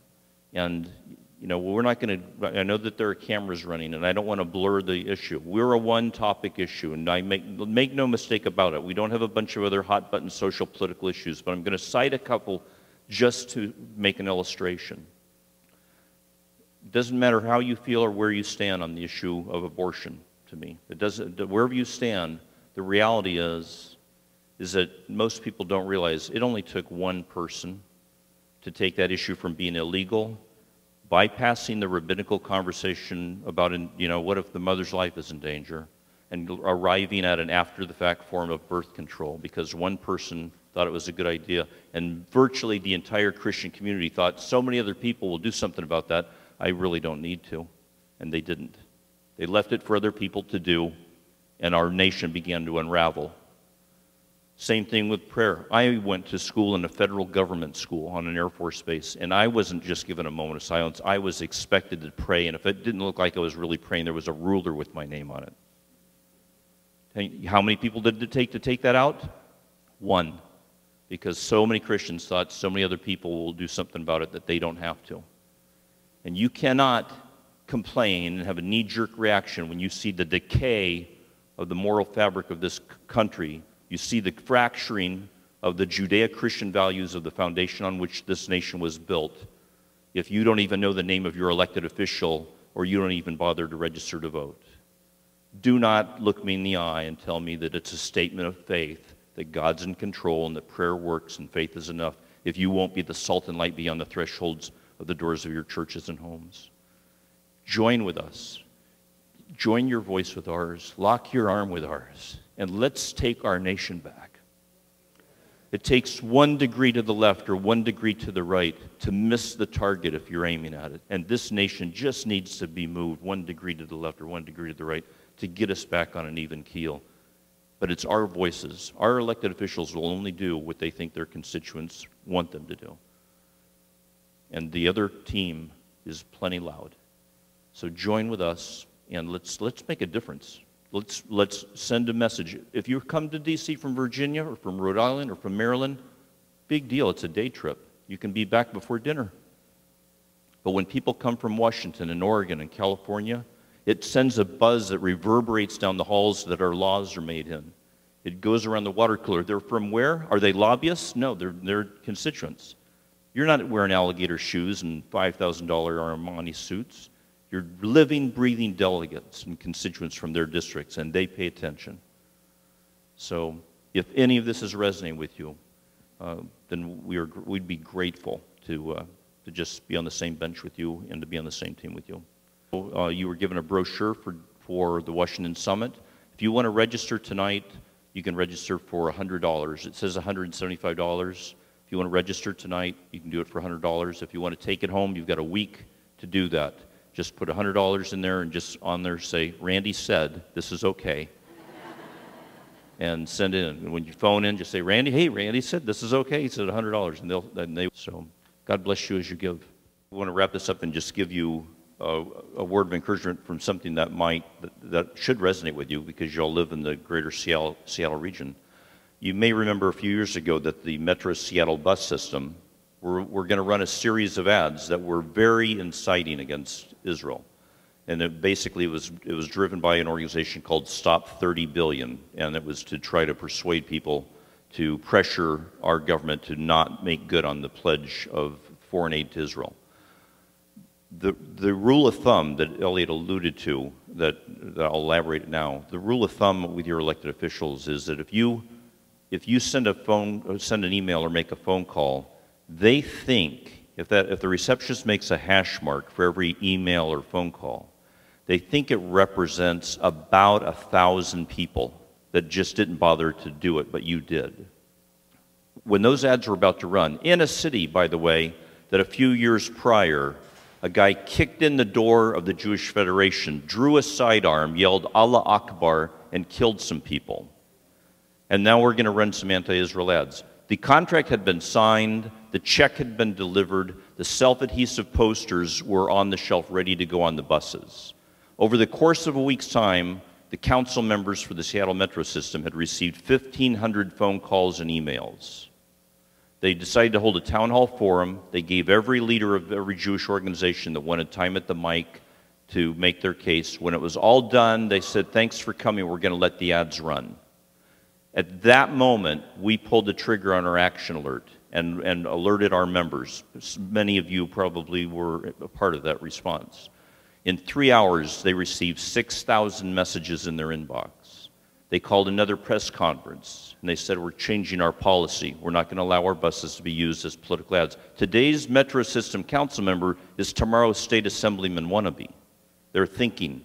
And, we're not going to, I know that there are cameras running, and I don't want to blur the issue. We're a one-topic issue, and I make no mistake about it. We don't have a bunch of other hot-button social political issues, but I'm going to cite a couple just to make an illustration. It doesn't matter how you feel or where you stand on the issue of abortion to me. It doesn't, wherever you stand, the reality is that most people don't realize it only took one person to take that issue from being illegal, bypassing the rabbinical conversation about, what if the mother's life is in danger, and arriving at an after-the-fact form of birth control because one person thought it was a good idea, and virtually the entire Christian community thought so many other people will do something about that, I really don't need to, and they didn't. They left it for other people to do, and our nation began to unravel. Same thing with prayer. I went to school in a federal government school on an Air Force base, and I wasn't just given a moment of silence. I was expected to pray, and if it didn't look like I was really praying, there was a ruler with my name on it. How many people did it take to take that out? One. Because so many Christians thought so many other people will do something about it that they don't have to. And you cannot complain and have a knee-jerk reaction when you see the decay of the moral fabric of this country. You see the fracturing of the Judeo-Christian values of the foundation on which this nation was built if you don't even know the name of your elected official or you don't even bother to register to vote. Do not look me in the eye and tell me that it's a statement of faith, that God's in control and that prayer works and faith is enough if you won't be the salt and light beyond the thresholds of the doors of your churches and homes. Join with us. Join your voice with ours. Lock your arm with ours. And let's take our nation back. It takes 1 degree to the left or 1 degree to the right to miss the target if you're aiming at it. And this nation just needs to be moved 1 degree to the left or 1 degree to the right to get us back on an even keel. But it's our voices. Our elected officials will only do what they think their constituents want them to do. And the other team is plenty loud. So join with us and let's make a difference. Let's send a message. If you come to D.C. from Virginia or from Rhode Island or from Maryland, big deal. It's a day trip. You can be back before dinner. But when people come from Washington and Oregon and California, it sends a buzz that reverberates down the halls that our laws are made in. It goes around the water cooler. They're from where? Are they lobbyists? No, they're constituents. You're not wearing alligator shoes and $5,000 Armani suits. You're living, breathing delegates and constituents from their districts, and they pay attention. So if any of this is resonating with you, then we'd be grateful to just be on the same bench with you and to be on the same team with you. You were given a brochure for the Washington Summit. If you want to register tonight, you can register for $100. It says $175. If you want to register tonight, you can do it for $100. If you want to take it home, you've got a week to do that. Just put $100 in there and just on there say, Randy said this is okay. And send it in. And when you phone in, just say, Randy, hey, Randy said this is okay. He said $100. So God bless you as you give. We want to wrap this up and just give you a word of encouragement from something that should resonate with you because you all live in the greater Seattle region. You may remember a few years ago that the Metro Seattle bus system, we're going to run a series of ads that were very inciting against Israel. And it basically was driven by an organization called Stop 30 Billion, and it was to try to persuade people to pressure our government to not make good on the pledge of foreign aid to Israel. The rule of thumb that Elliot alluded to, that I'll elaborate now, the rule of thumb with your elected officials is that if you send an email or make a phone call, they think, if the receptionist makes a hash mark for every email or phone call, they think it represents about 1,000 people that just didn't bother to do it, but you did. When those ads were about to run, in a city, by the way, that a few years prior, a guy kicked in the door of the Jewish Federation, drew a sidearm, yelled Allah Akbar, and killed some people. And now we're going to run some anti-Israel ads. The contract had been signed, the check had been delivered, the self-adhesive posters were on the shelf ready to go on the buses. Over the course of a week's time, the council members for the Seattle Metro system had received 1,500 phone calls and emails. They decided to hold a town hall forum. They gave every leader of every Jewish organization that wanted time at the mic to make their case. When it was all done, they said, thanks for coming, we're going to let the ads run. At that moment, we pulled the trigger on our action alert and alerted our members. Many of you probably were a part of that response. In 3 hours, they received 6,000 messages in their inbox. They called another press conference, and they said, we're changing our policy. We're not going to allow our buses to be used as political ads. Today's Metro System council member is tomorrow's state assemblyman wannabe. They're thinking.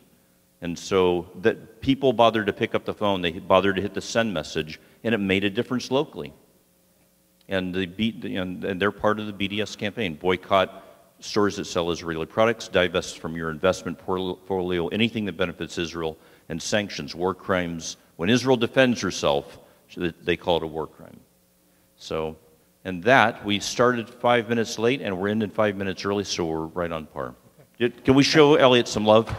And so that people bothered to pick up the phone, they bothered to hit the send message, and it made a difference locally. And they're part of the BDS campaign. Boycott stores that sell Israeli products, divest from your investment portfolio, anything that benefits Israel, and sanctions, war crimes. When Israel defends herself, they call it a war crime. So, and that, we started 5 minutes late and we're ending 5 minutes early, so we're right on par. Can we show Elliot some love?